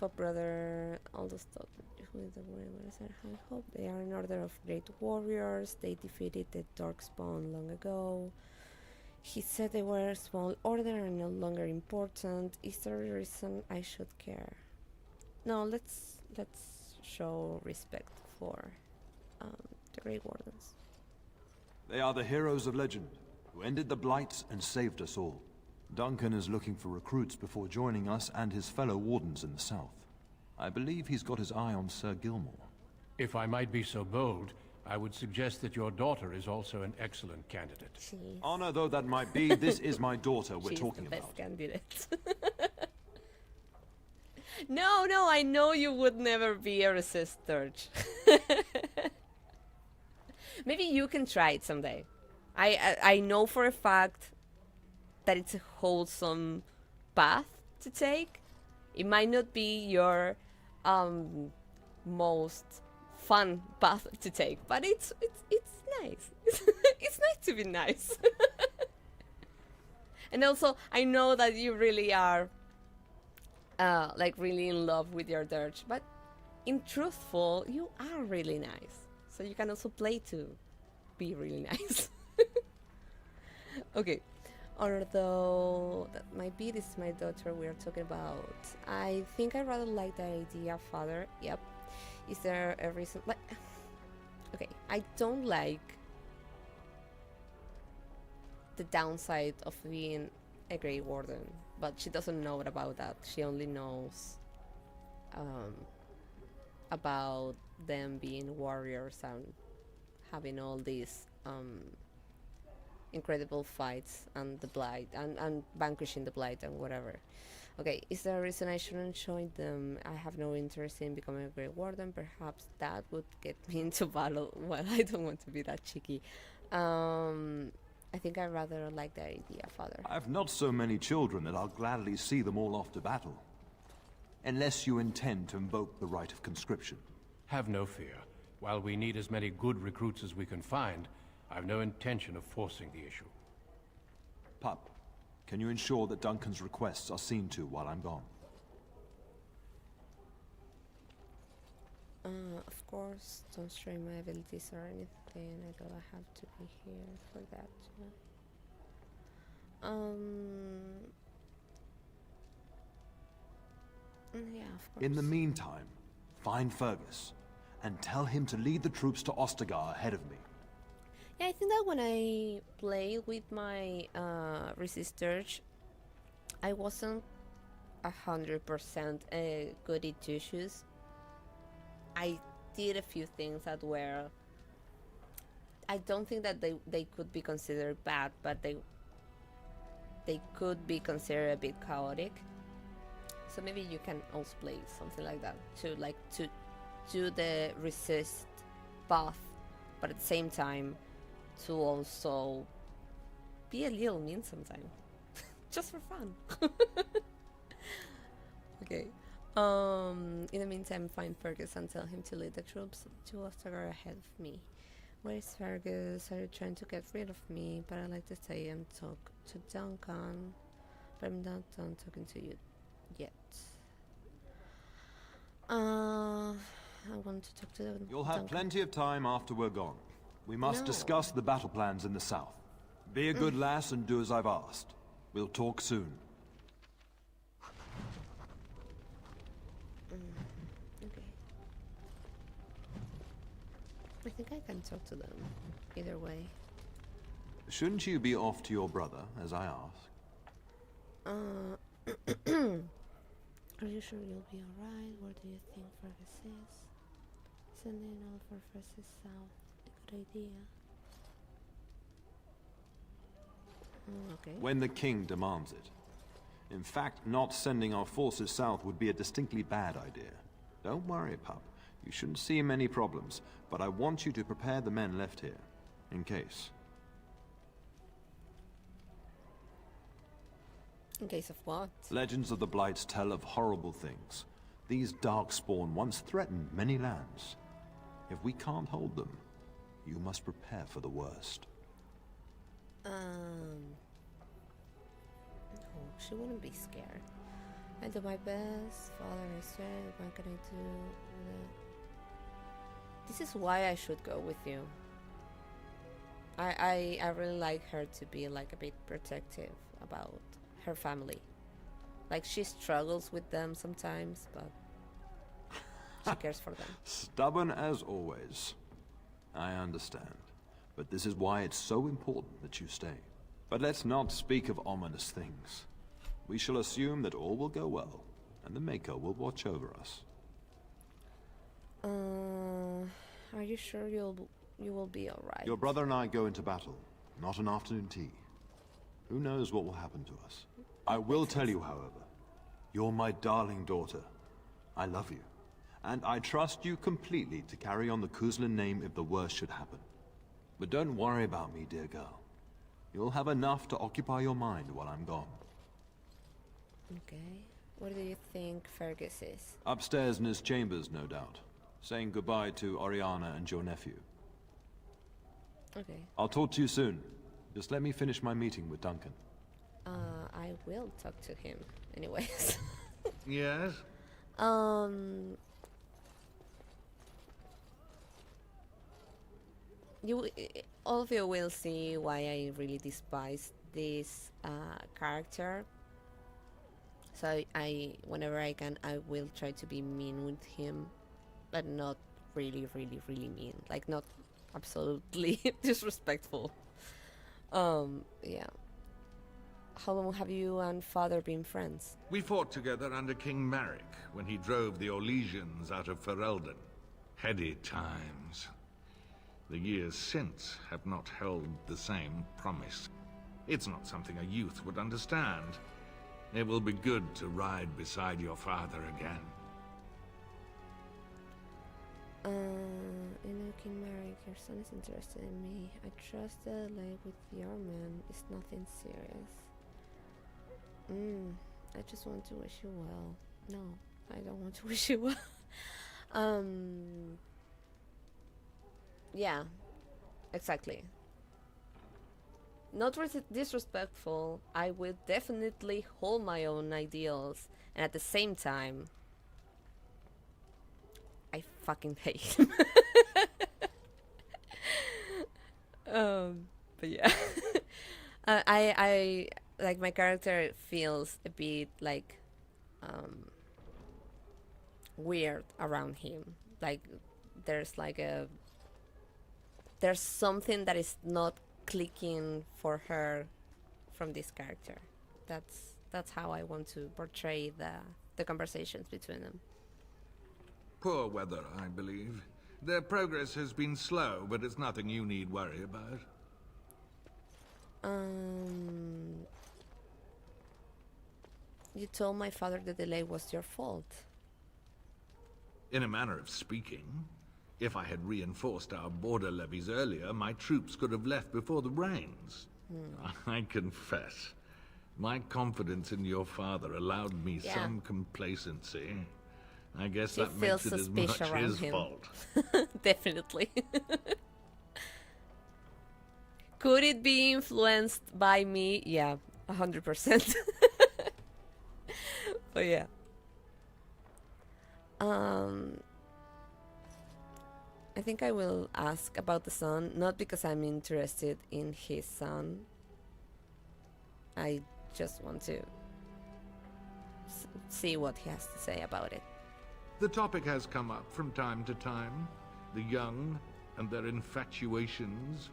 Speaker 1: But brother, all the stuff who is the I hope they are an order of great warriors. They defeated the Darkspawn long ago. He said they were a small order and no longer important. Is there a reason I should care? No, let's show respect for the Grey Wardens.
Speaker 6: They are the heroes of legend, who ended the Blights and saved us all. Duncan is looking for recruits before joining us and his fellow Wardens in the south. I believe he's got his eye on Sir Gilmore.
Speaker 2: If I might be so bold, I would suggest that your daughter is also an excellent candidate.
Speaker 6: Honor though that might be, this is my daughter we're
Speaker 1: She's
Speaker 6: talking
Speaker 1: the best
Speaker 6: about.
Speaker 1: candidate. No, I know you would never be a resist dirge. Maybe you can try it someday. I know for a fact that it's a wholesome path to take. It might not be your most fun path to take, but it's nice. It's nice to be nice. And also, I know that you really are like really in love with your dirge, but in truthful, you are really nice. So you can also play to be really nice. Okay. Although that might be this is my daughter we are talking about. I think I rather like the idea, father. Yep. Is there a reason? Like, okay, I don't like the downside of being a Grey Warden, but she doesn't know about that. She only knows about them being warriors and having all these incredible fights and the Blight and vanquishing the Blight and whatever. Okay, is there a reason I shouldn't join them? I have no interest in becoming a Grey Warden. Perhaps that would get me into battle. Well, I don't want to be that cheeky. I think I rather like the idea, father.
Speaker 6: I've not so many children that I'll gladly see them all off to battle. Unless you intend to invoke the right of conscription.
Speaker 2: Have no fear. While we need as many good recruits as we can find, I've no intention of forcing the issue.
Speaker 6: Pup, can you ensure that Duncan's requests are seen to while I'm gone?
Speaker 1: Of course, don't strain my abilities or anything, although I have to be here for that. Yeah, of course.
Speaker 6: In the meantime, find Fergus, and tell him to lead the troops to Ostagar ahead of me.
Speaker 1: Yeah, I think that when I played with my resistors, I wasn't 100% good at issues. I did a few things that were. I don't think that they could be considered bad, but they could be considered a bit chaotic. So maybe you can also play something like that to do the resist path, but at the same time to also be a little mean sometimes, just for fun. Okay. In the meantime, find Fergus and tell him to lead the troops to Ostagar ahead of me. Where is Fergus? Are you trying to get rid of me? But I'd like to stay and talk to Duncan. But I'm not done talking to you yet. I want to talk to Duncan.
Speaker 6: You'll have plenty of time after we're gone. We must discuss the battle plans in the south. Be a good lass and do as I've asked. We'll talk soon.
Speaker 1: Okay. I think I can talk to them either way.
Speaker 6: Shouldn't you be off to your brother, as I asked?
Speaker 1: Are you sure you'll be alright? Where do you think Fergus is? Sending all for forces south. A good idea. Okay.
Speaker 6: When the king demands it. In fact, not sending our forces south would be a distinctly bad idea. Don't worry, pup. You shouldn't see many problems, but I want you to prepare the men left here, in case.
Speaker 1: In case of what?
Speaker 6: Legends of the Blights tell of horrible things. These darkspawn once threatened many lands. If we can't hold them, you must prepare for the worst.
Speaker 1: No, she wouldn't be scared. I do my best, Father, I swear. What can I do? This is why I should go with you. I really like her to be like a bit protective about her family. Like she struggles with them sometimes, but she cares for them.
Speaker 6: Stubborn as always. I understand. But this is why it's so important that you stay. But let's not speak of ominous things. We shall assume that all will go well, and the Maker will watch over us.
Speaker 1: Are you sure you will be alright?
Speaker 6: Your brother and I go into battle, not an afternoon tea. Who knows what will happen to us? I will tell you, however, you're my darling daughter. I love you, and I trust you completely to carry on the Cousland name if the worst should happen. But don't worry about me, dear girl. You'll have enough to occupy your mind while I'm gone.
Speaker 1: Okay. Where do you think Fergus is?
Speaker 6: Upstairs in his chambers, no doubt. Saying goodbye to Oriana and your nephew.
Speaker 1: Okay.
Speaker 6: I'll talk to you soon. Just let me finish my meeting with Duncan.
Speaker 1: I will talk to him anyways.
Speaker 7: Yes?
Speaker 1: All of you will see why I really despise this character. So whenever I can, I will try to be mean with him, but not really mean. Like not absolutely disrespectful. Yeah. How long have you and Father been friends?
Speaker 7: We fought together under King Maric when he drove the Orlesians out of Ferelden. Heady times. The years since have not held the same promise. It's not something a youth would understand. It will be good to ride beside your father again.
Speaker 1: You know, King Maric, your son is interested in me. I trust that, like, with your man, it's nothing serious. I just want to wish you well. No, I don't want to wish you well. Yeah, exactly. Not disrespectful. I will definitely hold my own ideals, and at the same time, I fucking hate him. But yeah, I like my character feels a bit like weird around him. Like there's like a there's something that is not clicking for her from this character. That's how I want to portray the conversations between them.
Speaker 7: Poor weather, I believe. Their progress has been slow, but it's nothing you need worry about.
Speaker 1: You told my father the delay was your fault.
Speaker 7: In a manner of speaking, if I had reinforced our border levies earlier, my troops could have left before the rains. I confess, my confidence in your father allowed me some complacency. I guess
Speaker 1: She
Speaker 7: that makes it
Speaker 1: feels
Speaker 7: as much
Speaker 1: suspicious around
Speaker 7: his
Speaker 1: him.
Speaker 7: fault.
Speaker 1: Definitely. Could it be influenced by me? Yeah, 100%. But yeah. I think I will ask about the son, not because I'm interested in his son. I just want to see what he has to say about it.
Speaker 7: The topic has come up from time to time. The young and their infatuations.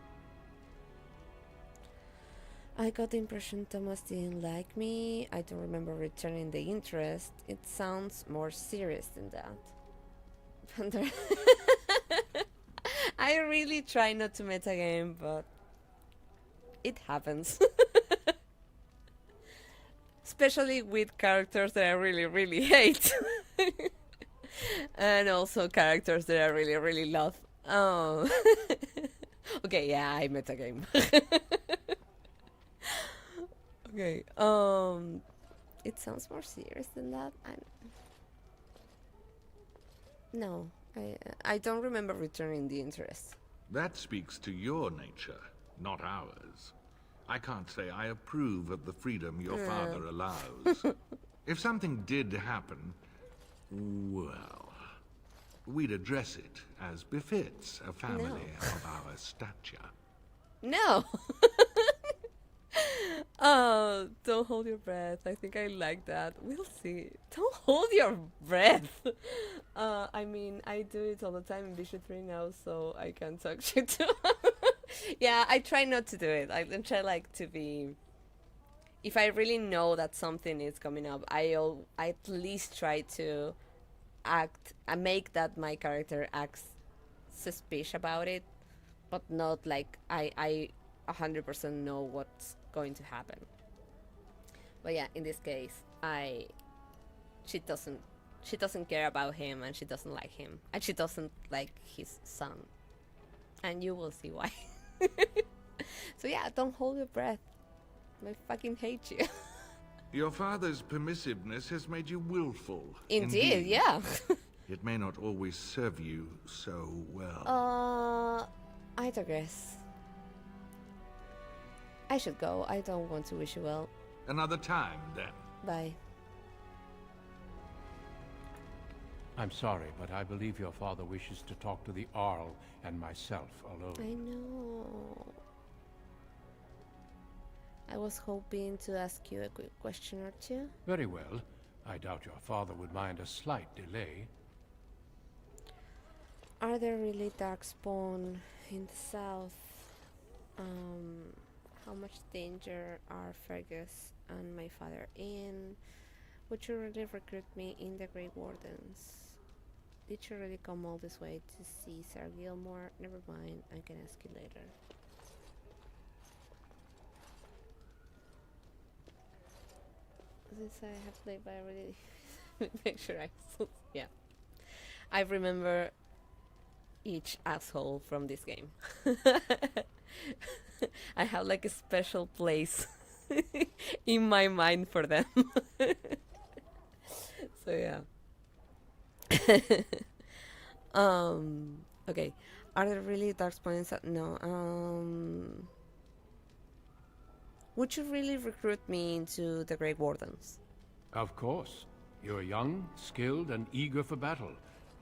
Speaker 1: I got the impression Thomas didn't like me. I don't remember returning the interest. It sounds more serious than that. I really try not to metagame, but it happens. Especially with characters that I really, really hate. And also characters that I really, really love. Oh. Okay, yeah, I metagame. Okay, it sounds more serious than that. No, I don't remember returning the interest.
Speaker 7: That speaks to your nature, not ours. I can't say I approve of the freedom your father allows. If something did happen, well, we'd address it as befits a family of our stature.
Speaker 1: No! Oh, don't hold your breath. I think I like that. We'll see. Don't hold your breath. I mean, I do it all the time in Vision 3 now, so I can talk shit too. Yeah, I try not to do it. I try like to be. If I really know that something is coming up, I at least try to make that my character acts suspicious about it, but not like I 100% know what's going to happen. But yeah, in this case, she doesn't care about him, and she doesn't like him, and she doesn't like his son, and you will see why. So yeah, don't hold your breath. I fucking hate you.
Speaker 7: Your father's permissiveness has made you willful.
Speaker 1: Indeed, yeah.
Speaker 7: It may not always serve you so well.
Speaker 1: I digress. I should go. I don't want to wish you well.
Speaker 7: Another time, then.
Speaker 1: Bye.
Speaker 2: I'm sorry, but I believe your father wishes to talk to the Arl and myself alone.
Speaker 1: I know. I was hoping to ask you a quick question or two.
Speaker 2: Very well. I doubt your father would mind a slight delay.
Speaker 1: Are there really darkspawn in the south? How much danger are Fergus and my father in? Would you really recruit me in the Grey Wardens? Did you really come all this way to see Sir Gilmore? Never mind, I can ask you later. Since I have played, but I really make sure yeah. I remember each asshole from this game. I have like a special place in my mind for them. So yeah. Okay. Are there really darkspawn inside? No. Would you really recruit me into the Grey Wardens?
Speaker 2: Of course. You're young, skilled, and eager for battle.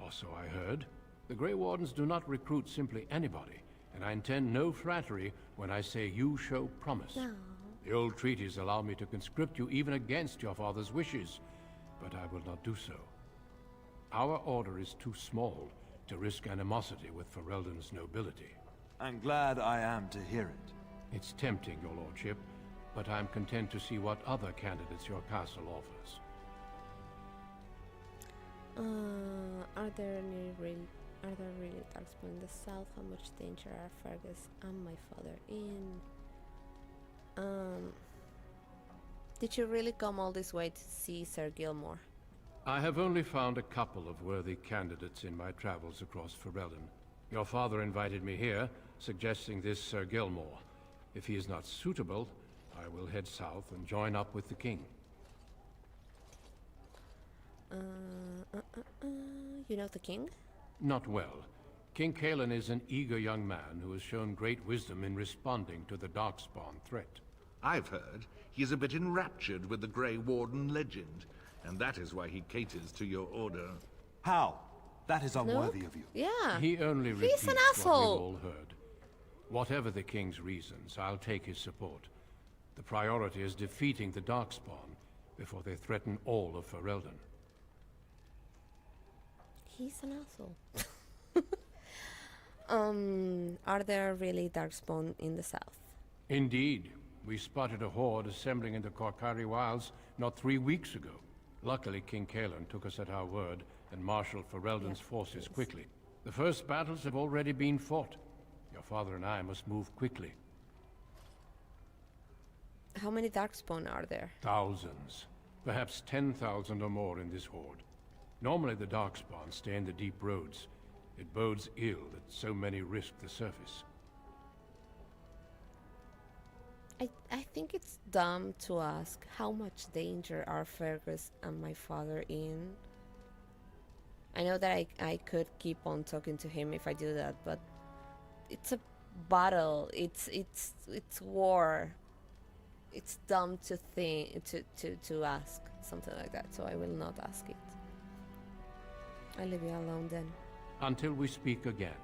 Speaker 2: Also, I heard. The Grey Wardens do not recruit simply anybody, and I intend no flattery when I say you show promise.
Speaker 1: No.
Speaker 2: The old treaties allow me to conscript you even against your father's wishes, but I will not do so. Our order is too small to risk animosity with Ferelden's nobility.
Speaker 6: And glad I am to hear it.
Speaker 2: It's tempting, your lordship, but I'm content to see what other candidates your castle offers.
Speaker 1: Are there really darkspawn in the south? How much danger are Fergus and my father in? Did you really come all this way to see Sir Gilmore?
Speaker 2: I have only found a couple of worthy candidates in my travels across Ferelden. Your father invited me here, suggesting this Sir Gilmore. If he is not suitable, I will head south and join up with the king.
Speaker 1: You know the king?
Speaker 2: Not well. King Cailan is an eager young man who has shown great wisdom in responding to the Darkspawn threat.
Speaker 7: I've heard he's a bit enraptured with the Grey Warden legend, and that is why he caters to your order.
Speaker 6: How? That is unworthy of you.
Speaker 1: Yeah.
Speaker 2: He only repeats
Speaker 1: He's an
Speaker 2: what
Speaker 1: asshole.
Speaker 2: we've all heard. Whatever the king's reasons, I'll take his support. The priority is defeating the Darkspawn before they threaten all of Ferelden.
Speaker 1: He's an asshole. Are there really darkspawn in the south?
Speaker 2: Indeed. We spotted a horde assembling in the Korkari Wilds not 3 weeks ago. Luckily, King Cailan took us at our word and marshaled Ferelden's forces quickly. The first battles have already been fought. Your father and I must move quickly.
Speaker 1: How many darkspawn are there?
Speaker 2: Thousands. Perhaps 10,000 or more in this horde. Normally the Darkspawn stay in the deep roads. It bodes ill that so many risk the surface.
Speaker 1: I think it's dumb to ask how much danger are Fergus and my father in. I know that I could keep on talking to him if I do that, but it's a battle. It's war. It's dumb to think to ask something like that, so I will not ask it. I'll leave you alone then.
Speaker 2: Until we speak again.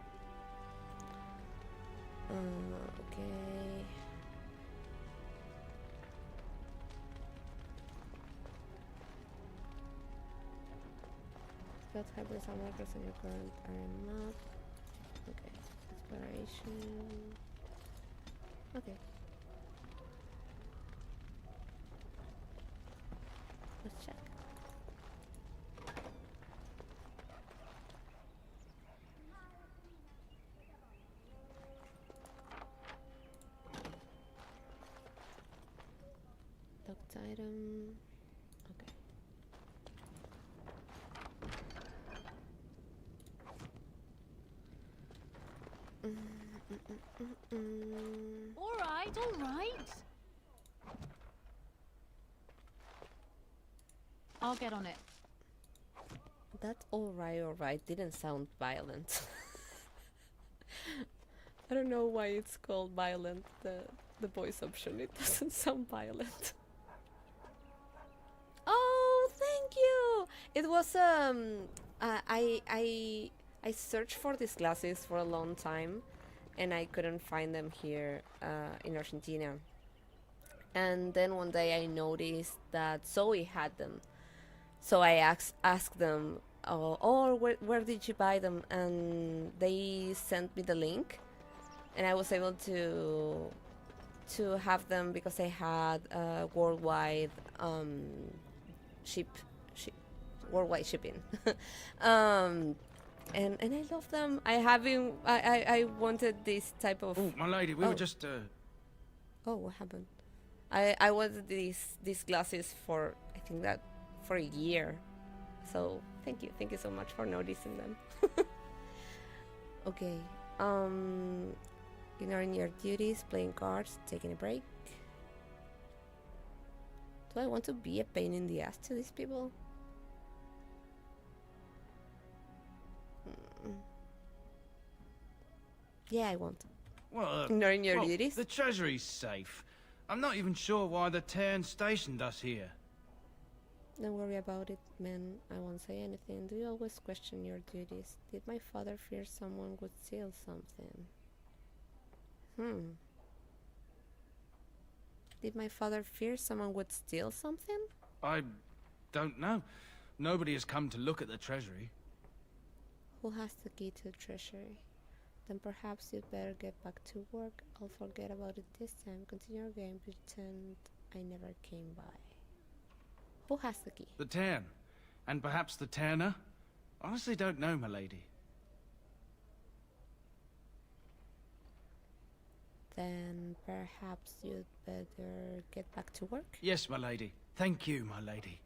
Speaker 1: Okay. Spell hybrids and markers in your current area map. Okay. Exploration. Okay. Let's check. Locked item. Okay.
Speaker 4: All right, all right. I'll get on it.
Speaker 1: That alright didn't sound violent. I don't know why it's called violent, the voice option. It doesn't sound violent. Oh, thank you! It was I searched for these glasses for a long time and I couldn't find them here in Argentina. And then one day I noticed that Zoe had them. So I asked them, where did you buy them? And they sent me the link, and I was able to have them because I had worldwide worldwide shipping. And I love them. I wanted this type of.
Speaker 8: Oh, my lady, we were just.
Speaker 1: Oh, what happened? I wanted these glasses for for a year, so thank you so much for noticing them. Okay, ignoring your duties, playing cards, taking a break. Do I want to be a pain in the ass to these people? Yeah, I want.
Speaker 8: Well,
Speaker 1: ignoring your duties.
Speaker 8: The treasury's safe. I'm not even sure why the Terran stationed us here.
Speaker 1: Don't worry about it, man. I won't say anything. Do you always question your duties? Did my father fear someone would steal something? Did my father fear someone would steal something?
Speaker 8: I don't know. Nobody has come to look at the treasury.
Speaker 1: Who has the key to the treasury? Then perhaps you'd better get back to work. I'll forget about it this time. Continue your game. Pretend I never came by. Who has the key?
Speaker 8: The Tairn. And perhaps the Tairner? Honestly don't know, my lady.
Speaker 1: Then perhaps you'd better get back to work?
Speaker 8: Yes, my lady. Thank you, my lady.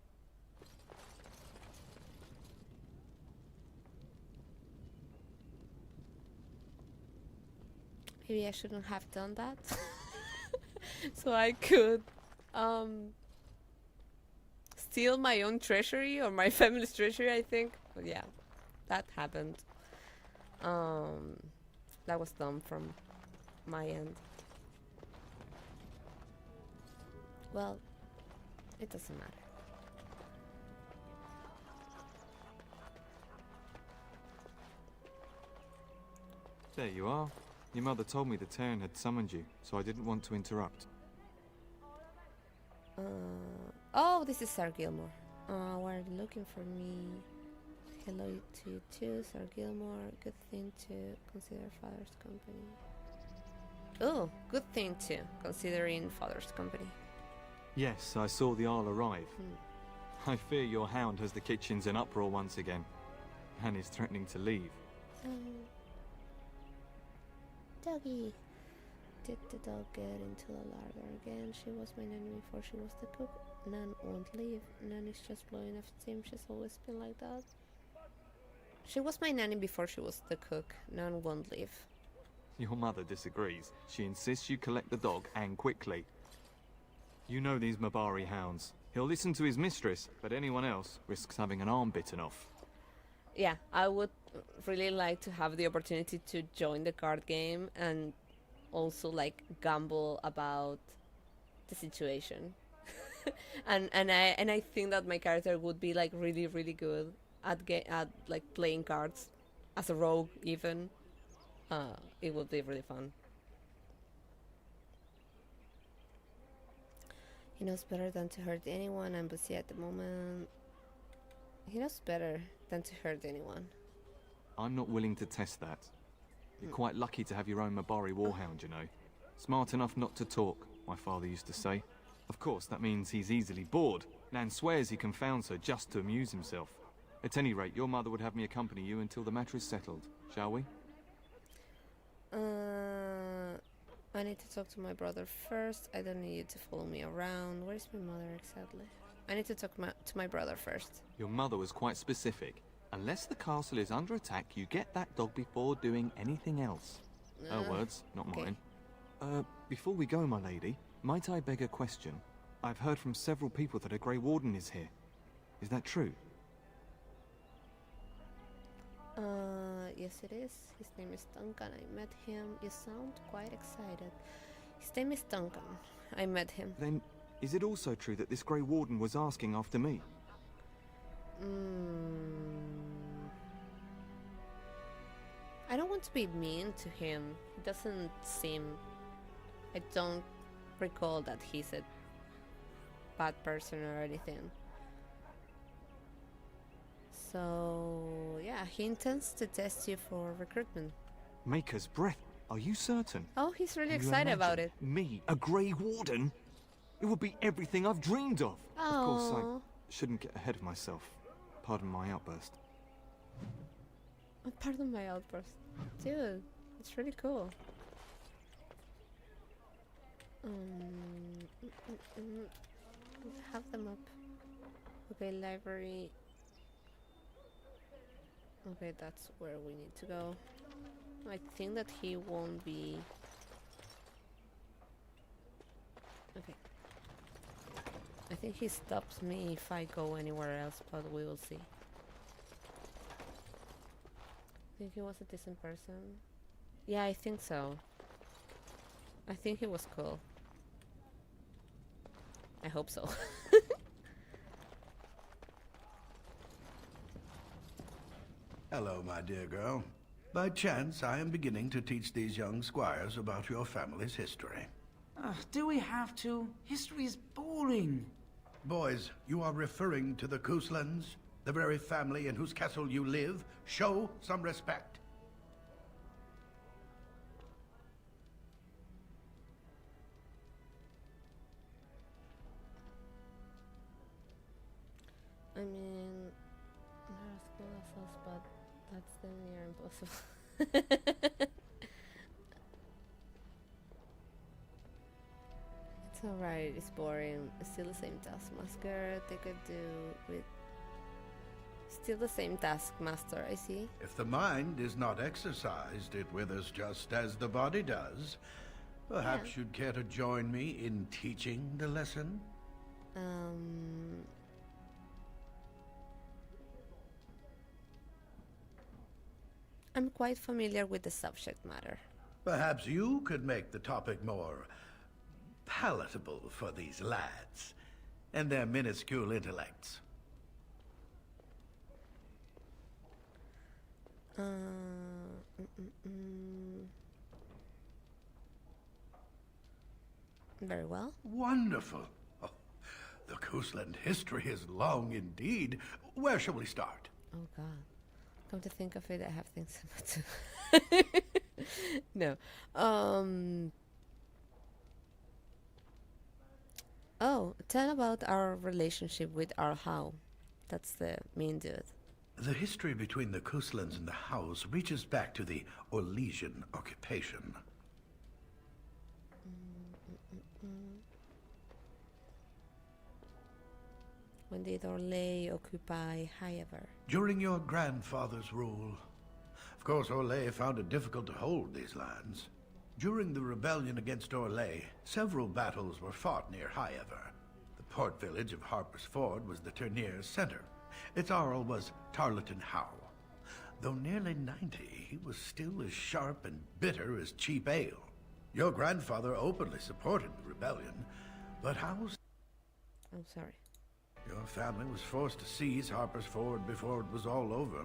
Speaker 1: Maybe I shouldn't have done that. So I could steal my own treasury or my family's treasury, I think. But yeah, that happened. That was dumb from my end. Well, it doesn't matter.
Speaker 9: There you are. Your mother told me the Tairn had summoned you, so I didn't want to interrupt.
Speaker 1: Oh, this is Sir Gilmore. Why are you looking for me? Hello to you too, Sir Gilmore. Good thing to consider father's company. Oh, good thing too, considering father's company.
Speaker 9: Yes, I saw the Arl arrive. I fear your hound has the kitchens in uproar once again, and is threatening to leave.
Speaker 1: Doggy. Did the dog get into the larder again? She was my nanny before she was the cook. Nan won't leave. Nan is just blowing off steam. She's always been like that. She was my nanny before she was the cook. Nan won't leave.
Speaker 9: Your mother disagrees. She insists you collect the dog, and quickly. You know these Mabari hounds. He'll listen to his mistress, but anyone else risks having an arm bitten off.
Speaker 1: Yeah, I would really like to have the opportunity to join the card game and also like gamble about the situation. and I think that my character would be like really good at like playing cards as a rogue even. It would be really fun. He knows better than to hurt anyone. I'm busy at the moment. He knows better than to hurt anyone.
Speaker 9: I'm not willing to test that. You're quite lucky to have your own Mabari warhound, you know. Smart enough not to talk, my father used to say. Of course, that means he's easily bored. Nan swears he confounds her just to amuse himself. At any rate, your mother would have me accompany you until the matter is settled, shall we?
Speaker 1: I need to talk to my brother first. I don't need you to follow me around. Where is my mother exactly? I need to talk to my brother first.
Speaker 9: Your mother was quite specific. Unless the castle is under attack, you get that dog before doing anything else. Her words, not mine. Before we go, my lady, might I beg a question? I've heard from several people that a Grey Warden is here. Is that true?
Speaker 1: Yes it is. His name is Duncan. I met him. You sound quite excited. His name is Duncan. I met him.
Speaker 9: Then, is it also true that this Grey Warden was asking after me?
Speaker 1: I don't want to be mean to him. He doesn't seem... I don't recall that he's a bad person or anything. So, yeah, he intends to test you for recruitment.
Speaker 9: Maker's breath. Are you certain?
Speaker 1: Oh, he's really
Speaker 9: Can you
Speaker 1: excited about it.
Speaker 9: imagine me, a Grey Warden? It would be everything I've dreamed of.
Speaker 1: Oh.
Speaker 9: Of course, I shouldn't get ahead of myself. Pardon my outburst.
Speaker 1: Pardon my outburst. Dude, it's really cool. Have them up. Okay, library. Okay, that's where we need to go. I think that he won't be... Okay. I think he stops me if I go anywhere else, but we will see. I think he was a decent person. Yeah, I think so. I think he was cool. I hope so.
Speaker 10: Hello, my dear girl. By chance, I am beginning to teach these young squires about your family's history.
Speaker 11: Do we have to? History is boring.
Speaker 10: Boys, you are referring to the Couslands, the very family in whose castle you live. Show some respect.
Speaker 1: impossible. It's alright, it's boring. It's still the same taskmaster. They could do with still the same taskmaster, I see.
Speaker 10: If the mind is not exercised, it withers just as the body does. Perhaps you'd care to join me in teaching the lesson?
Speaker 1: I'm quite familiar with the subject matter.
Speaker 10: Perhaps you could make the topic more palatable for these lads and their minuscule intellects.
Speaker 1: Very well.
Speaker 10: Wonderful. Oh, the Cousland history is long indeed. Where shall we start?
Speaker 1: Oh God. Come to think of it, I have things to No. Oh, tell about our relationship with our How. That's the main dude.
Speaker 10: The history between the Couslands and the Hows reaches back to the Orlesian occupation.
Speaker 1: When did Orlais occupy Highever?
Speaker 10: During your grandfather's rule. Of course, Orlais found it difficult to hold these lands. During the rebellion against Orlais, several battles were fought near Highever. The port village of Harper's Ford was the tournier's center. Its Arl was Tarleton Howe. Though nearly 90, he was still as sharp and bitter as cheap ale. Your grandfather openly supported the rebellion, but Howe's...
Speaker 1: I'm sorry.
Speaker 10: Your family was forced to seize Harper's Ford before it was all over.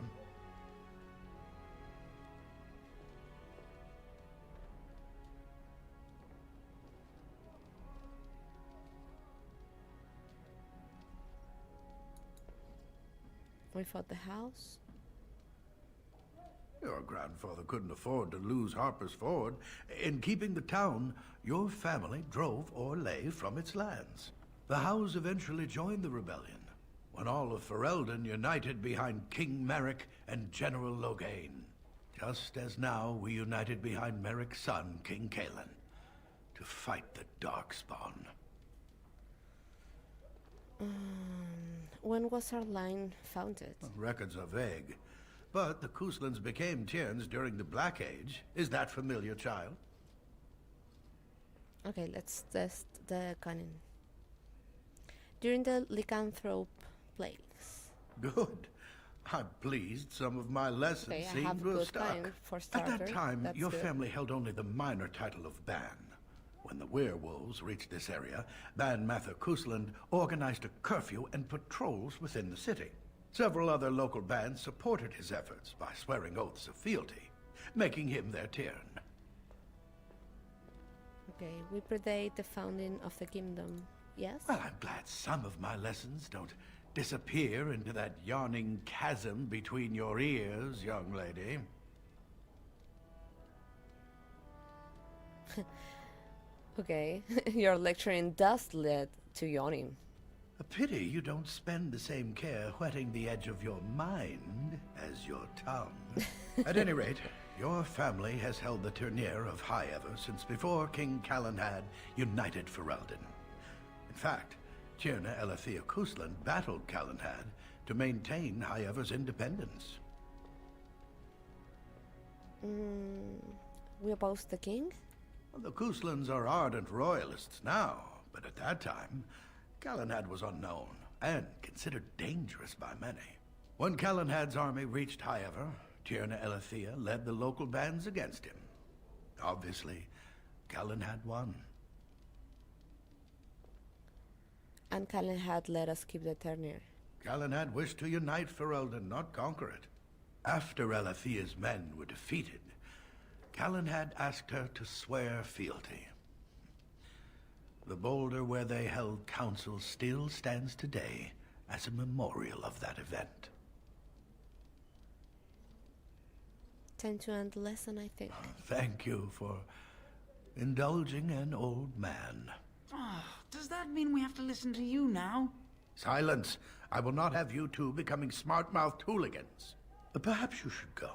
Speaker 1: We fought the house.
Speaker 10: Your grandfather couldn't afford to lose Harper's Ford. In keeping the town, your family drove Orlais from its lands. The Howes eventually joined the rebellion, when all of Ferelden united behind King Merrick and General Loghain, just as now we united behind Merrick's son, King Cailan, to fight the Darkspawn.
Speaker 1: When was our line founded?
Speaker 10: Records are vague, but the Couslands became Tierns during the Black Age. Is that familiar, child?
Speaker 1: Okay, let's test the canon. During the lycanthrope plagues.
Speaker 10: Good. I'm pleased some of my lessons
Speaker 1: Okay, I
Speaker 10: seem
Speaker 1: have
Speaker 10: to have
Speaker 1: good
Speaker 10: stuck.
Speaker 1: time for starter.
Speaker 10: At that time,
Speaker 1: That's
Speaker 10: your
Speaker 1: good.
Speaker 10: family held only the minor title of Ban. When the werewolves reached this area, Ban Mather Cousland organized a curfew and patrols within the city. Several other local bands supported his efforts by swearing oaths of fealty, making him their Tiern.
Speaker 1: Okay, we predate the founding of the kingdom. Yes?
Speaker 10: Well, I'm glad some of my lessons don't disappear into that yawning chasm between your ears, young lady.
Speaker 1: Okay, your lecturing does lead to yawning.
Speaker 10: A pity you don't spend the same care whetting the edge of your mind as your tongue. At any rate, your family has held the tourneur of Highever since before King Callan had united Ferelden. In fact, Tierna Alethea Cousland battled Callanhad to maintain Highever's independence.
Speaker 1: We oppose the king?
Speaker 10: Well, the Couslands are ardent royalists now, but at that time, Callanhad was unknown and considered dangerous by many. When Callanhad's army reached Highever, Tierna Alethea led the local bands against him. Obviously, Callanhad won.
Speaker 1: And Callan had let us keep the tourneur.
Speaker 10: Callanhad wished to unite Ferelden, not conquer it. After Alethea's men were defeated, Callanhad asked her to swear fealty. The boulder where they held council still stands today as a memorial of that event.
Speaker 1: Time to end the lesson, I think.
Speaker 10: Thank you for indulging an old man.
Speaker 11: Does that mean we have to listen to you now?
Speaker 10: Silence! I will not have you two becoming smart-mouthed hooligans. Perhaps you should go.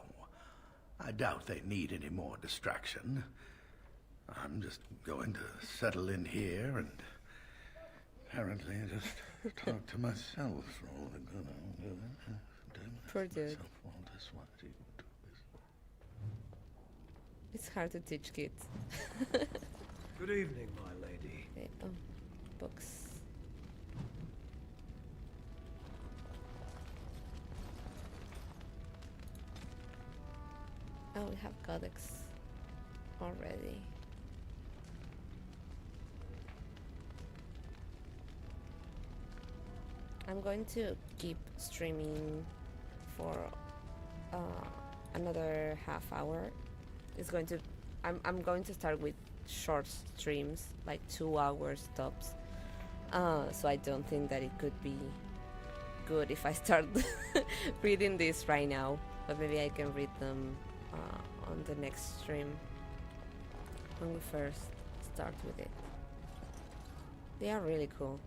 Speaker 10: I doubt they need any more distraction. I'm just going to settle in here and apparently just talk to myself rather than
Speaker 1: Poor dude. It's hard to teach kids.
Speaker 12: Good evening, my lady.
Speaker 1: Okay, oh, books. Oh, we have codex already. I'm going to keep streaming for another half hour. It's going to I'm going to start with short streams, like 2 hours tops. So I don't think that it could be good if I start reading this right now, but maybe I can read them on the next stream when we first start with it. They are really cool.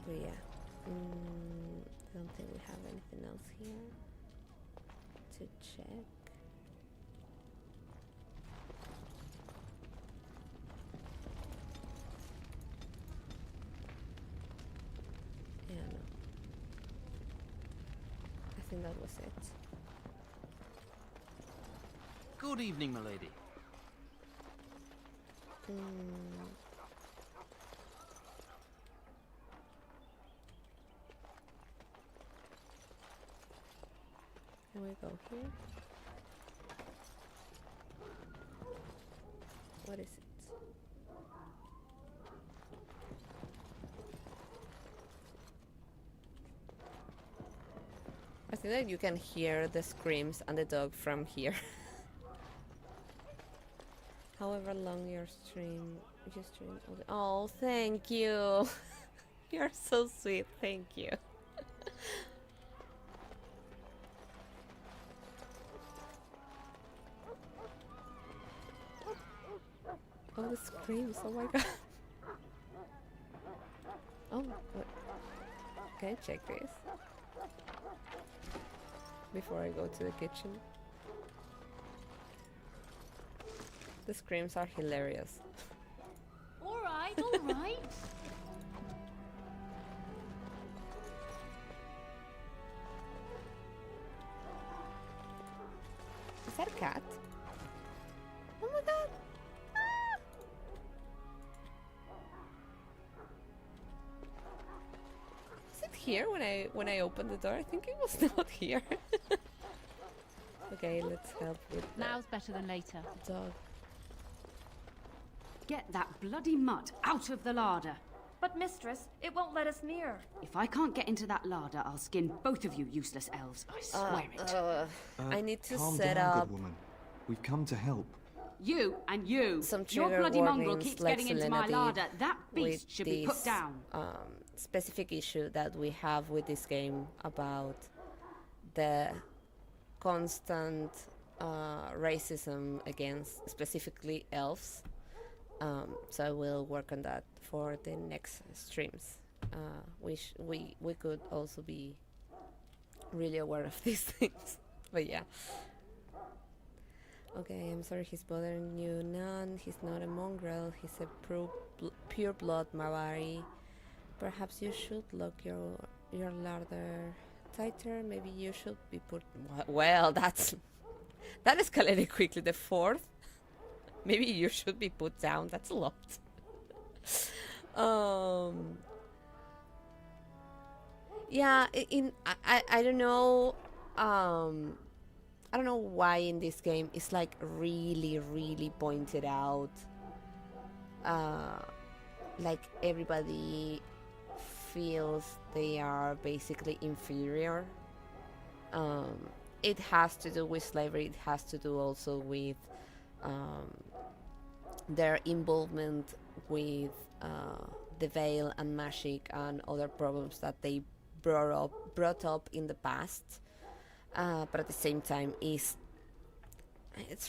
Speaker 1: But yeah, I don't think we have anything else here to check. Yeah, no. I think that was it.
Speaker 11: Good evening, my lady.
Speaker 1: Can we go here? What is it? I think that you can hear the screams and the dog from here. However long your stream, you stream. Oh, thank you. You're so sweet. Thank you. Oh, the screams. Oh my god. Oh, what? Can I check this before I go to the kitchen? The screams are hilarious.
Speaker 3: Alright, alright.
Speaker 1: Is that a cat? Oh my god! Ah! Is it here when I opened the door? I think it was not here. Okay, let's help with
Speaker 4: Now's better than later.
Speaker 1: the dog.
Speaker 3: Get that bloody mutt out of the larder.
Speaker 13: But mistress, it won't let us near.
Speaker 3: If I can't get into that larder, I'll skin both of you useless elves. I swear it.
Speaker 1: I need to
Speaker 9: calm
Speaker 1: set
Speaker 9: down,
Speaker 1: up
Speaker 9: good woman. We've come to help.
Speaker 3: You and you.
Speaker 1: some
Speaker 3: Your
Speaker 1: trigger
Speaker 3: bloody mongrel
Speaker 1: warnings
Speaker 3: keeps
Speaker 1: like
Speaker 3: getting into my
Speaker 1: Selena
Speaker 3: larder.
Speaker 1: did
Speaker 3: That
Speaker 1: with
Speaker 3: beast should be put
Speaker 1: this,
Speaker 3: down.
Speaker 1: specific issue that we have with this game about the constant racism against specifically elves. So I will work on that for the next streams. We could also be really aware of these things. But yeah. Okay, I'm sorry he's bothering you. None, he's not a mongrel. He's a pure blood Mabari. Perhaps you should lock your larder tighter. Maybe you should be put. Well, that escalated quickly. The fourth. Maybe you should be put down. That's a lot. Yeah. I don't know. I don't know why in this game it's like really pointed out. Like everybody feels they are basically inferior. It has to do with slavery. It has to do also with their involvement with the veil and magic and other problems that they brought up in the past. But at the same time, it's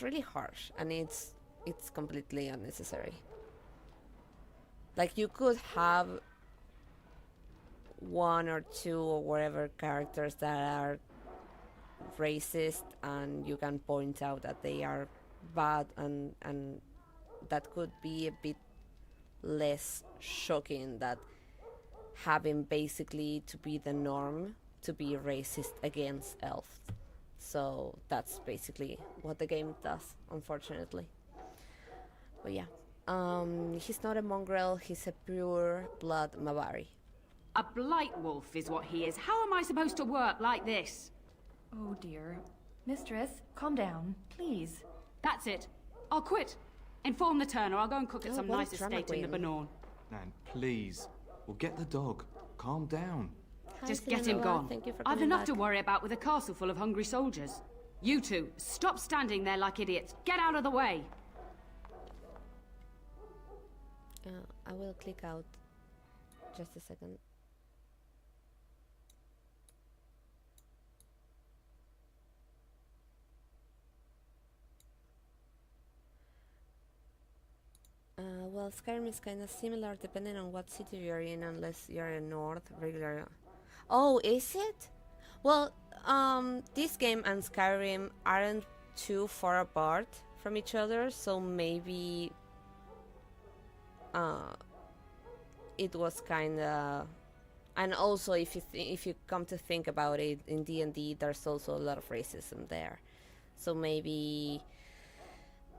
Speaker 1: really harsh and it's completely unnecessary. Like you could have one or two or whatever characters that are racist, and you can point out that they are bad, and that could be a bit less shocking that having basically to be the norm to be racist against elves. So that's basically what the game does, unfortunately. But yeah, he's not a mongrel, he's a pure blood Mabari.
Speaker 3: A blight wolf is what he is. How am I supposed to work like this?
Speaker 13: Oh dear. Mistress, calm down, please.
Speaker 3: That's it. I'll quit. Inform the Turner. I'll go and cook at some
Speaker 1: what a
Speaker 3: nice
Speaker 1: drama
Speaker 3: estate in the
Speaker 1: queen.
Speaker 3: Banorn.
Speaker 9: Nan, please. We'll get the dog. Calm down.
Speaker 1: Hi,
Speaker 3: Just get him
Speaker 1: Sinaloa.
Speaker 3: gone.
Speaker 1: Thank you for
Speaker 3: I've
Speaker 1: coming
Speaker 3: enough
Speaker 1: back.
Speaker 3: to worry about with a castle full of hungry soldiers. You two, stop standing there like idiots. Get out of the way.
Speaker 1: I will click out. Just a second. Well, Skyrim is kind of similar depending on what city you're in, unless you're in North, regular. Oh, is it? Well, this game and Skyrim aren't too far apart from each other, so maybe it was kind of. And also, if you come to think about it, in D&D, there's also a lot of racism there, so maybe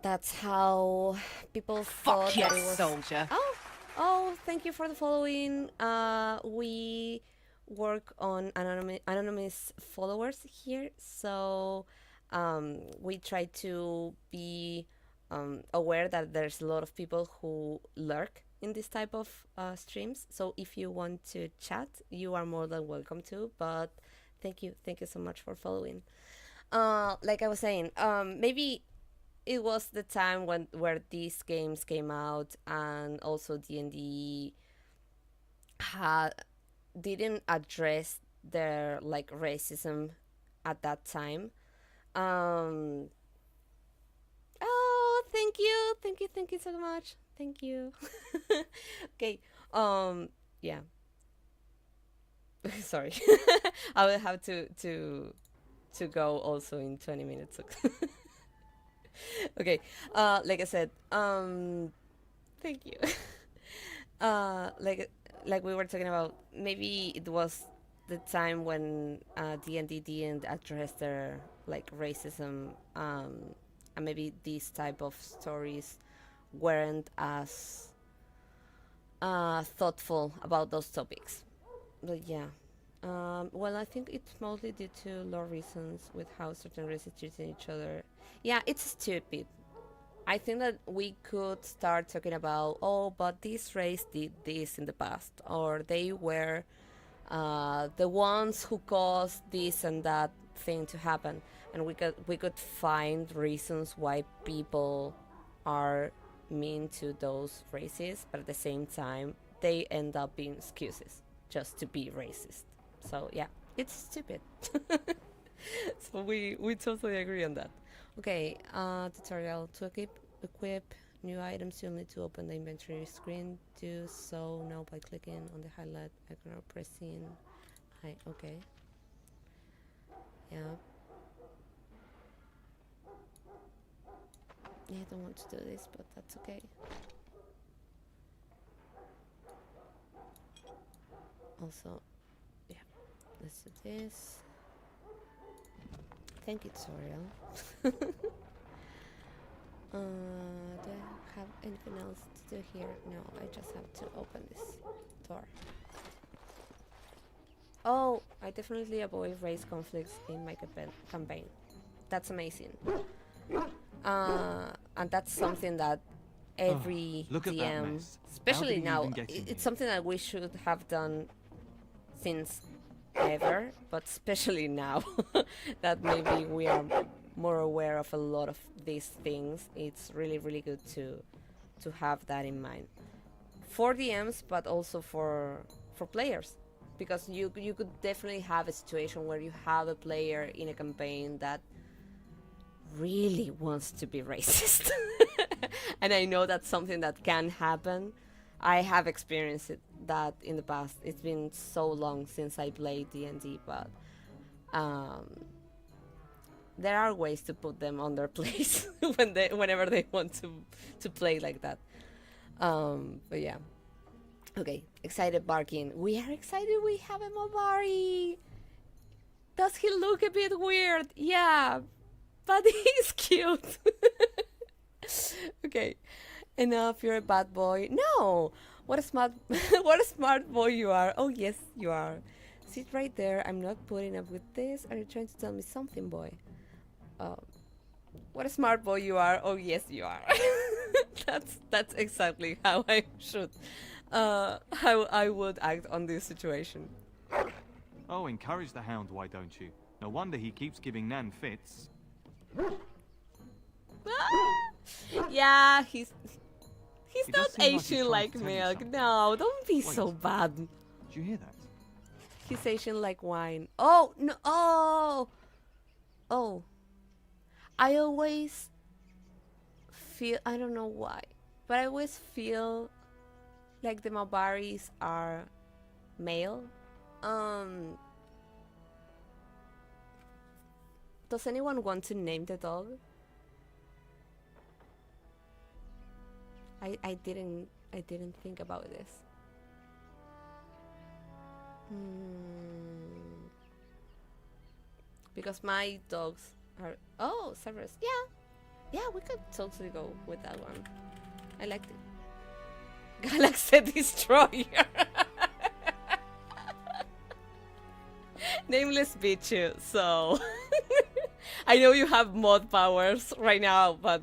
Speaker 1: that's how people thought that it was.
Speaker 3: Soldier.
Speaker 1: Oh, thank you for the following. We work on anonymous followers here, so we try to be aware that there's a lot of people who lurk in this type of streams. So if you want to chat, you are more than welcome to. But thank you so much for following. Like I was saying, maybe it was the time where these games came out, and also D&D didn't address their like racism at that time. Oh, thank you so much. Thank you. Okay. Yeah. Sorry. I will have to go also in 20 minutes. Okay. Like I said, thank you. Like we were talking about, maybe it was the time when D&D didn't address their like racism, and maybe these type of stories weren't as thoughtful about those topics. But yeah, well, I think it's mostly due to law reasons with how certain races treat each other. Yeah, it's stupid. I think that we could start talking about, oh, but this race did this in the past, or they were the ones who caused this and that thing to happen, and we could find reasons why people are mean to those races, but at the same time they end up being excuses just to be racist. So yeah, it's stupid. So we totally agree on that. Okay, tutorial. To equip new items, you'll need to open the inventory screen. Do so now by clicking on the highlight icon or pressing I. Okay. Yeah. Yeah, I don't want to do this, but that's okay. Also, yeah, let's do this. Thank you, tutorial. Do I have anything else to do here? No, I just have to open this door. Oh, I definitely avoid race conflicts in my campaign. That's amazing. And that's something that every DM, especially now, it's something that we should have done since ever, but especially now that maybe we are more aware of a lot of these things. It's really, really good to have that in mind for DMs, but also for players, because you could definitely have a situation where you have a player in a campaign that really wants to be racist. And I know that's something that can happen. I have experienced that in the past. It's been so long since I played D&D, but there are ways to put them on their place whenever they want to play like that. But yeah. Okay, excited barking. We are excited we have a Mabari. Does he look a bit weird? Yeah, but he's cute. Okay, enough, you're a bad boy. No! What a smart boy you are. Oh yes, you are. Sit right there. I'm not putting up with this. Are you trying to tell me something, boy? What a smart boy you are. Oh yes, you are. That's exactly how I should how I would act on this situation.
Speaker 9: Oh, encourage the hound, why don't you? No wonder he keeps giving Nan fits.
Speaker 1: Yeah, he's
Speaker 9: He
Speaker 1: not
Speaker 9: does seem like he's
Speaker 1: Asian
Speaker 9: trying
Speaker 1: like
Speaker 9: to tell you
Speaker 1: milk.
Speaker 9: something.
Speaker 1: No, don't be
Speaker 9: Wait.
Speaker 1: so bad.
Speaker 9: Did you hear that?
Speaker 1: He's Asian like wine. Oh no! Oh. I always feel, I don't know why, but I always feel like the Mabaris are male. Does anyone want to name the dog? I didn't think about this. Because my dogs are... Oh, Severus. Yeah, we could totally go with that one. I liked it. Galaxy Destroyer. Nameless Bichu, so... I know you have mod powers right now, but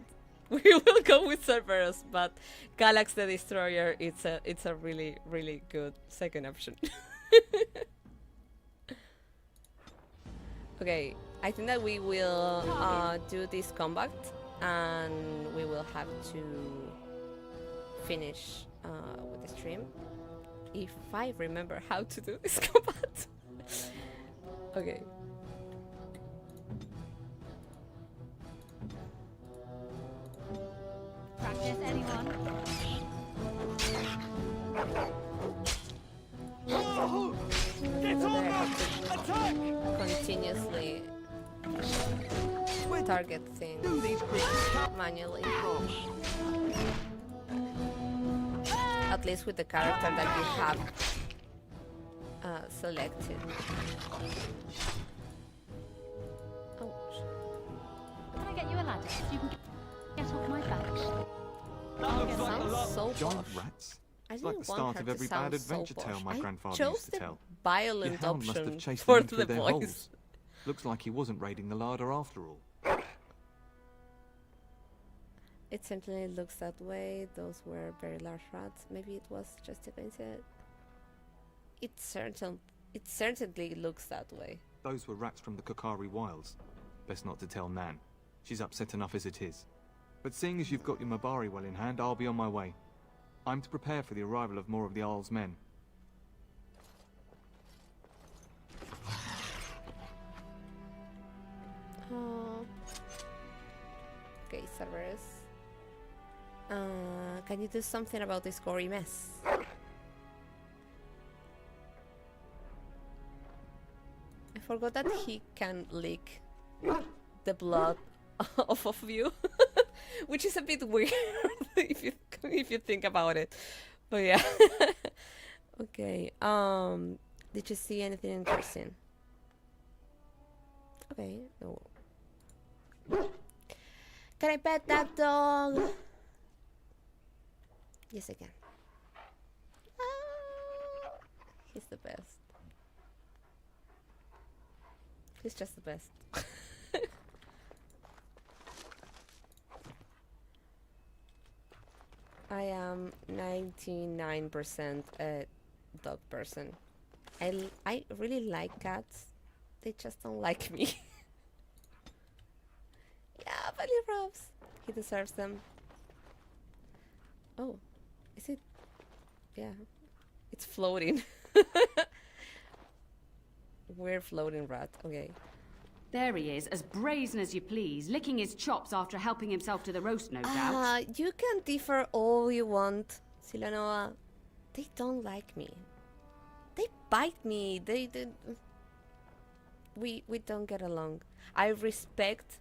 Speaker 1: we will go with Cerberus. But Galaxy Destroyer, it's a really, really good second option. Okay, I think that we will do this combat, and we will have to finish with the stream, if I remember how to do this combat. Okay.
Speaker 4: Practice, anyone?
Speaker 1: Get on that! Attack! Continuously target things manually. At least with the character that you have selected. Oh.
Speaker 4: Can I get you a ladder so you can get off my back?
Speaker 1: It sounds so
Speaker 9: Giant
Speaker 1: posh.
Speaker 9: rats.
Speaker 1: I
Speaker 9: It's like
Speaker 1: didn't
Speaker 9: the
Speaker 1: want
Speaker 9: start
Speaker 1: her
Speaker 9: of
Speaker 1: to
Speaker 9: every
Speaker 1: sound
Speaker 9: bad adventure
Speaker 1: so
Speaker 9: tale
Speaker 1: posh.
Speaker 9: my
Speaker 1: I
Speaker 9: grandfather
Speaker 1: chose
Speaker 9: used to
Speaker 1: the
Speaker 9: tell.
Speaker 1: violent
Speaker 9: Your hound must have
Speaker 1: option
Speaker 9: chased
Speaker 1: for
Speaker 9: them through
Speaker 1: the
Speaker 9: their
Speaker 1: boys.
Speaker 9: holes. Looks like he wasn't raiding the larder after all.
Speaker 1: It certainly looks that way. Those were very large rats. Maybe it was just a coincidence. It certainly looks that way.
Speaker 9: Those were rats from the Kokari Wilds. Best not to tell Nan. She's upset enough as it is. But seeing as you've got your Mabari well in hand, I'll be on my way. I'm to prepare for the arrival of more of the Isle's men.
Speaker 1: Oh. Okay, Cerberus. Can you do something about this gory mess? I forgot that he can lick the blood off of you, which is a bit weird if you think about it. But yeah. Okay. Did you see anything interesting? Okay. No. Can I pet that dog? Yes, I can. He's the best. He's just the best. I am 99% a dog person. I really like cats. They just don't like me. Yeah, but he robs. He deserves them. Oh, is it? Yeah, it's floating. We're floating rat. Okay.
Speaker 3: There he is, as brazen as you please, licking his chops after helping himself to the roast, no doubt.
Speaker 1: You can differ all you want, Silanoa. They don't like me. They bite me. They we don't get along. I respect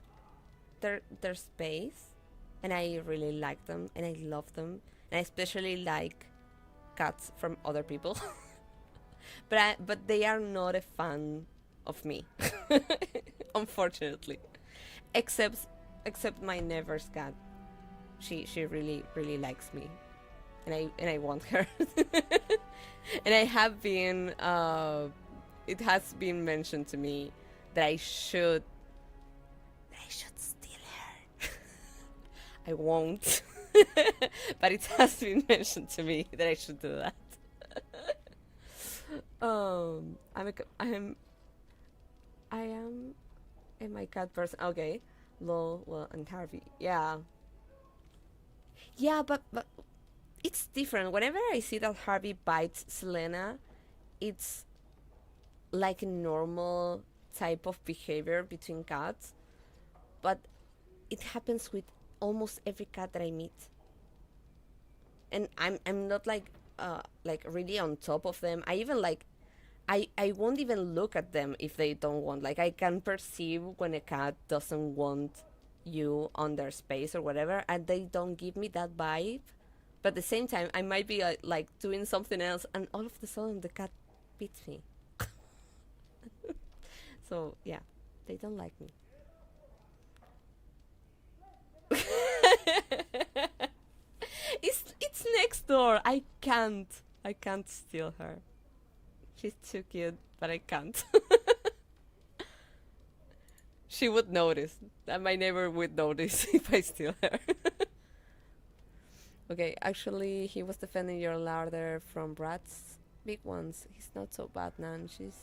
Speaker 1: their space, and I really like them, and I love them, and I especially like cats from other people. but they are not a fan of me, unfortunately. Except my neighbor's cat. She really likes me, and I want her. And I have been it has been mentioned to me that I should steal her. I won't. But it has been mentioned to me that I should do that. I am a cat person. Okay. Lol, well, and Harvey. Yeah. Yeah, but it's different. Whenever I see that Harvey bites Selena, it's like a normal type of behavior between cats. But it happens with almost every cat that I meet. And I'm not like really on top of them. I even I won't even look at them if they don't want. Like, I can perceive when a cat doesn't want you on their space or whatever, and they don't give me that vibe. But at the same time, I might be like doing something else, and all of a sudden the cat beats me. So yeah, they don't like me. It's next door. I can't steal her. She's too cute, but I can't. She would notice. That my neighbor would notice if I steal her. Okay, actually, he was defending your larder from rats. Big ones. He's not so bad, Nan. She's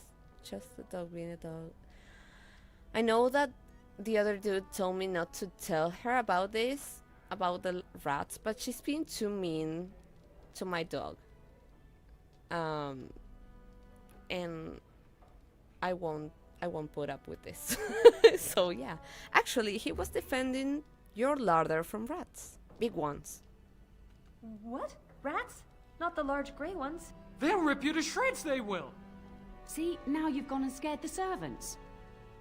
Speaker 1: just a dog being a dog. I know that the other dude told me not to tell her about this, about the rats, but she's being too mean to my dog. And I won't put up with this. So yeah, actually he was defending your larder from rats, big ones.
Speaker 13: What? Rats? Not the large grey ones?
Speaker 8: They'll rip you to shreds, they will!
Speaker 3: See, now you've gone and scared the servants.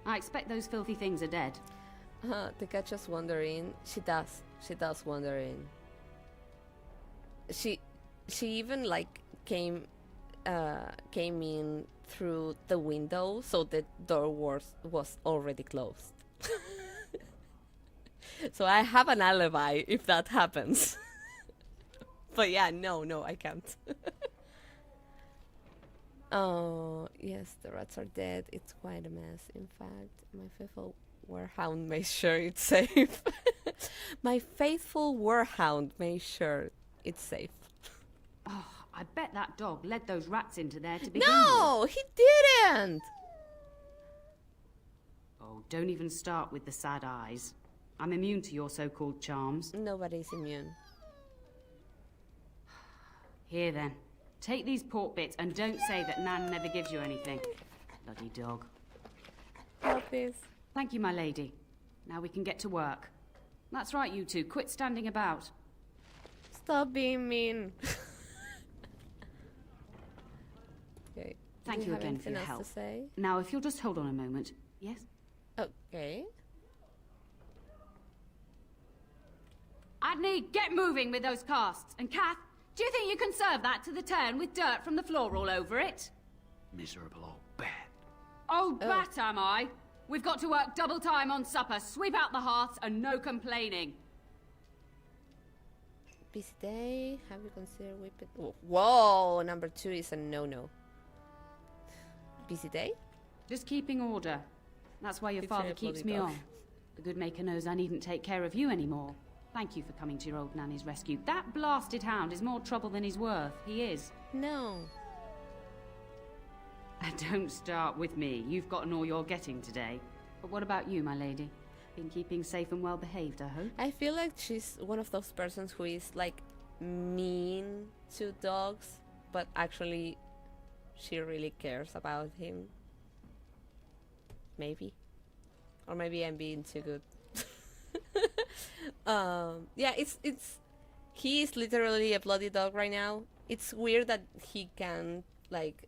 Speaker 3: I expect those filthy things are dead.
Speaker 1: The cat just wondering. She does wondering. She even like came in through the window, so the door was already closed. So I have an alibi if that happens. But yeah, no, I can't. Oh, yes, the rats are dead. It's quite a mess. In fact, my faithful warhound made sure it's safe. My faithful warhound made sure it's safe.
Speaker 3: Oh, I bet that dog led those rats into there to begin
Speaker 1: No,
Speaker 3: with.
Speaker 1: he didn't!
Speaker 3: Oh, don't even start with the sad eyes. I'm immune to your so-called charms.
Speaker 1: Nobody's immune.
Speaker 3: Here then. Take these pork bits and don't say that Nan never gives you anything. Bloody dog.
Speaker 1: Puppies.
Speaker 3: Thank you, my lady. Now we can get to work. That's right, you two. Quit standing about.
Speaker 1: Stop being mean. Okay.
Speaker 3: Thank you again for your help. Now, if you'll just hold on a moment. Yes?
Speaker 1: Okay.
Speaker 3: Adney, get moving with those casts. And Kath, do you think you can serve that to the turn with dirt from the floor all over it?
Speaker 12: Miserable old bat.
Speaker 3: Old bat, am I? We've got to work double time on supper, sweep out the hearths, and no complaining.
Speaker 1: Busy day. Have you considered whipping? Whoa, number 2 is a no-no. Busy day?
Speaker 3: Just keeping order. That's why your father keeps me on. The good maker knows I needn't take care of you anymore. Thank you for coming to your old nanny's rescue. That blasted hound is more trouble than he's worth. He is.
Speaker 1: No.
Speaker 3: Don't start with me. You've gotten all you're getting today. But what about you, my lady? Been keeping safe and well behaved, I hope?
Speaker 1: I feel like she's one of those persons who is like mean to dogs, but actually she really cares about him. Maybe. Or maybe I'm being too good. Yeah, he is literally a bloody dog right now. It's weird that he can like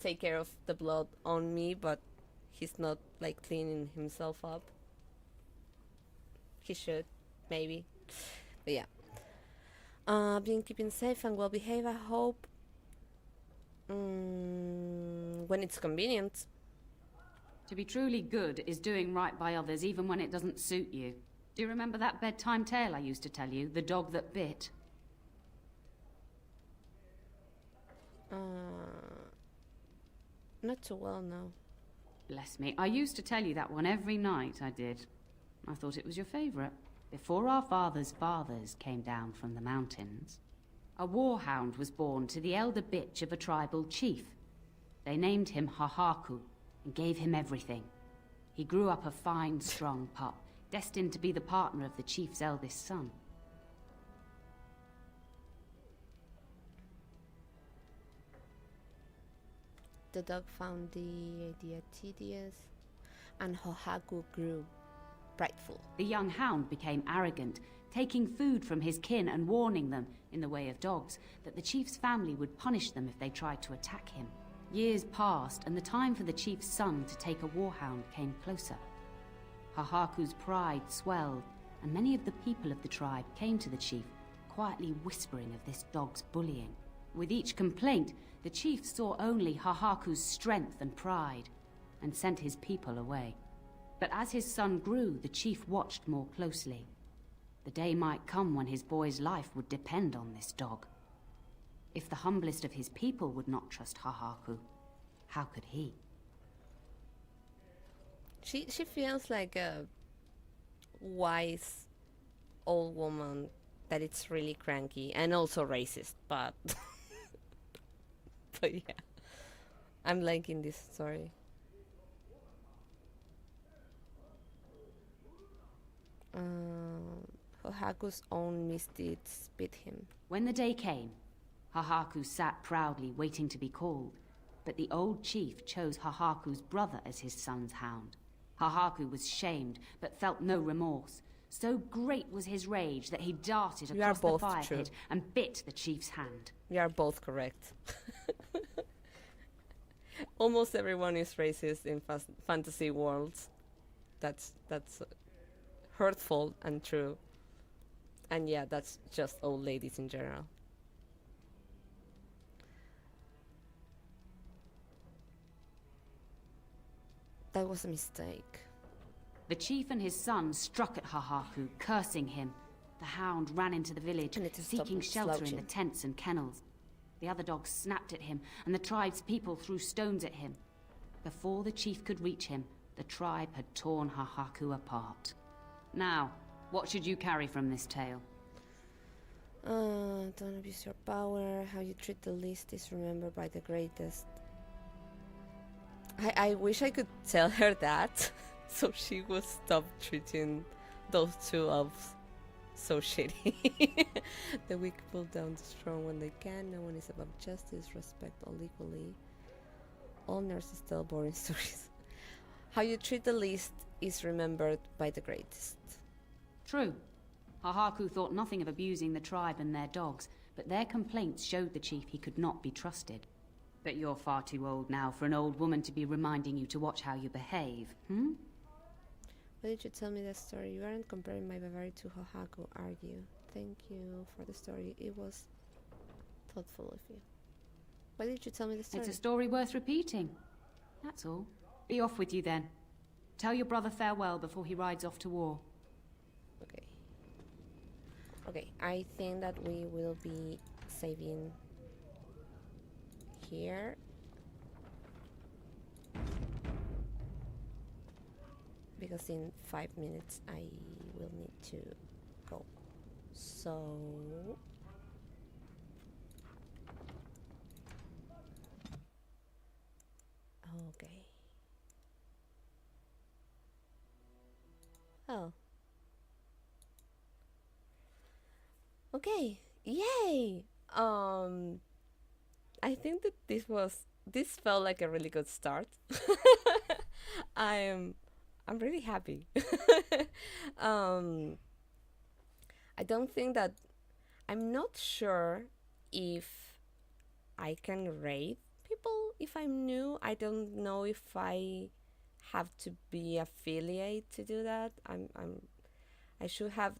Speaker 1: take care of the blood on me, but he's not like cleaning himself up. He should, maybe. But yeah. Being keeping safe and well behaved, I hope. When it's convenient.
Speaker 3: To be truly good is doing right by others even when it doesn't suit you. Do you remember that bedtime tale I used to tell you? The dog that bit?
Speaker 1: Not too well, no.
Speaker 3: Bless me. I used to tell you that one every night, I did. I thought it was your favourite. Before our fathers' fathers came down from the mountains, a warhound was born to the elder bitch of a tribal chief. They named him Hahaku and gave him everything. He grew up a fine, strong pup, destined to be the partner of the chief's eldest son.
Speaker 1: The dog found the idea tedious, and Hahaku grew prideful.
Speaker 3: The young hound became arrogant, taking food from his kin and warning them, in the way of dogs, that the chief's family would punish them if they tried to attack him. Years passed, and the time for the chief's son to take a warhound came closer. Hahaku's pride swelled, and many of the people of the tribe came to the chief, quietly whispering of this dog's bullying. With each complaint, the chief saw only Hahaku's strength and pride, and sent his people away. But as his son grew, the chief watched more closely. The day might come when his boy's life would depend on this dog. If the humblest of his people would not trust Hahaku, how could he?
Speaker 1: She feels like a wise old woman that it's really cranky and also racist, but but yeah, I'm liking this story. Hahaku's own misdeeds beat him.
Speaker 3: When the day came, Hahaku sat proudly waiting to be called, but the old chief chose Hahaku's brother as his son's hound. Hahaku was shamed, but felt no remorse. So great was his rage that he darted across the fire pit and bit the chief's hand.
Speaker 1: We are both correct. Almost everyone is racist in fantasy worlds. That's hurtful and true. And yeah, that's just old ladies in general. That was a mistake.
Speaker 3: The chief and his son struck at Hahaku, cursing him. The hound ran into the village, seeking shelter in the tents and kennels. The other dogs snapped at him, and the tribe's people threw stones at him. Before the chief could reach him, the tribe had torn Hahaku apart. Now, what should you carry from this tale?
Speaker 1: Don't abuse your power. How you treat the least is remembered by the greatest. I wish I could tell her that, so she would stop treating those two elves so shitty. The weak pull down the strong when they can. No one is above justice. Respect all equally. All nurses tell boring stories. How you treat the least is remembered by the greatest.
Speaker 3: True. Hahaku thought nothing of abusing the tribe and their dogs, but their complaints showed the chief he could not be trusted. But you're far too old now for an old woman to be reminding you to watch how you behave, hmm?
Speaker 1: Why did you tell me that story? You aren't comparing my Mabari to Hahaku, are you? Thank you for the story. It was thoughtful of you. Why did you tell me the story?
Speaker 3: It's a story worth repeating. That's all. Be off with you then. Tell your brother farewell before he rides off to war.
Speaker 1: Okay. Okay, I think that we will be saving here. Because in 5 minutes I will need to go. So okay. Oh. Okay. Yay. I think that this felt like a really good start. I'm really happy. I don't think that I'm not sure if I can raid people if I'm new. I don't know if I have to be affiliate to do that. I should have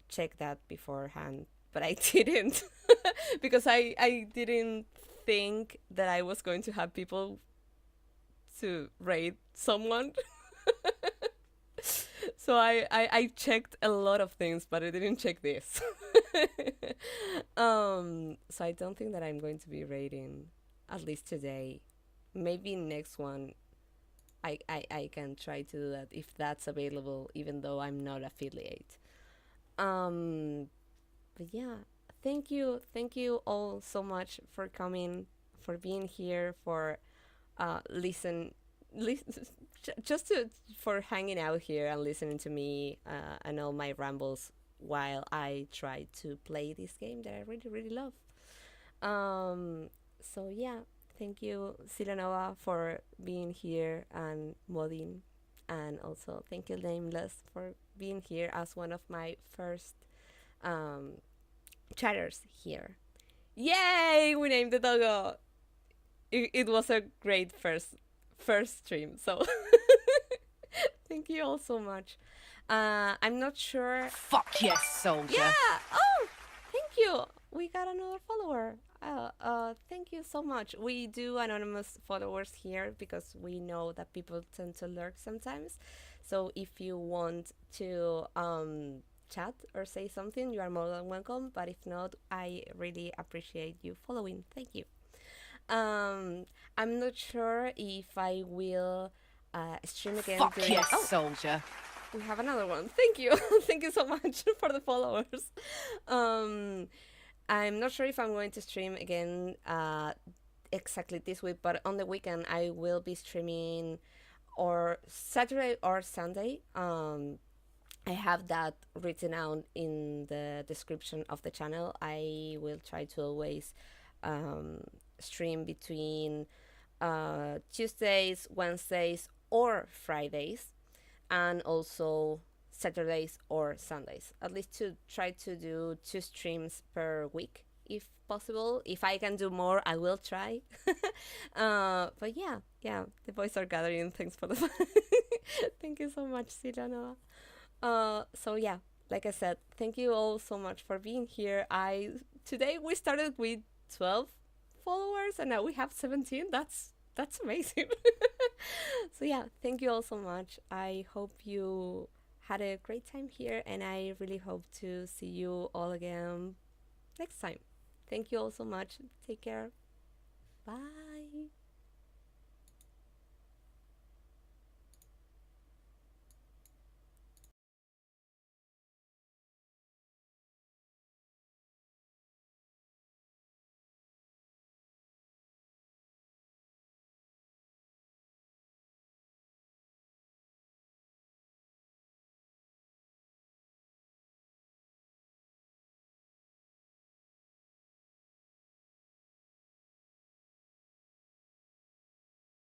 Speaker 1: checked that beforehand, but I didn't because I didn't think that I was going to have people to raid someone. So I checked a lot of things, but I didn't check this. So I don't think that I'm going to be raiding, at least today. Maybe next one I can try to do that if that's available, even though I'm not affiliate. But yeah, thank you all so much for coming, for being here, for just for hanging out here and listening to me and all my rambles while I try to play this game that I really, really love. So yeah, thank you, Silanova, for being here and modding, and also thank you, Nameless, for being here as one of my first chatters here. Yay! We named the doggo. It was a great first stream, so thank you all so much. I'm not sure.
Speaker 5: Fuck yes, soldier.
Speaker 1: Yeah. Oh, thank you. We got another follower. Thank you so much. We do anonymous followers here because we know that people tend to lurk sometimes. So if you want to chat or say something, you are more than welcome. But if not, I really appreciate you following. Thank you. I'm not sure if I will stream again.
Speaker 5: Fuck yes, soldier.
Speaker 1: We have another one. Thank you. Thank you so much for the followers. I'm not sure if I'm going to stream again exactly this week, but on the weekend I will be streaming, or Saturday or Sunday. I have that written out in the description of the channel. I will try to always stream between Tuesdays, Wednesdays, or Fridays, and also Saturdays or Sundays. At least to try to do 2 streams per week if possible. If I can do more, I will try. But yeah, the boys are gathering. Thanks for the thank you so much, Silana. So yeah, like I said, thank you all so much for being here. Today we started with 12 followers and now we have 17. That's amazing. So yeah, thank you all so much. I hope you had a great time here, and I really hope to see you all again next time. Thank you all so much. Take care. Bye.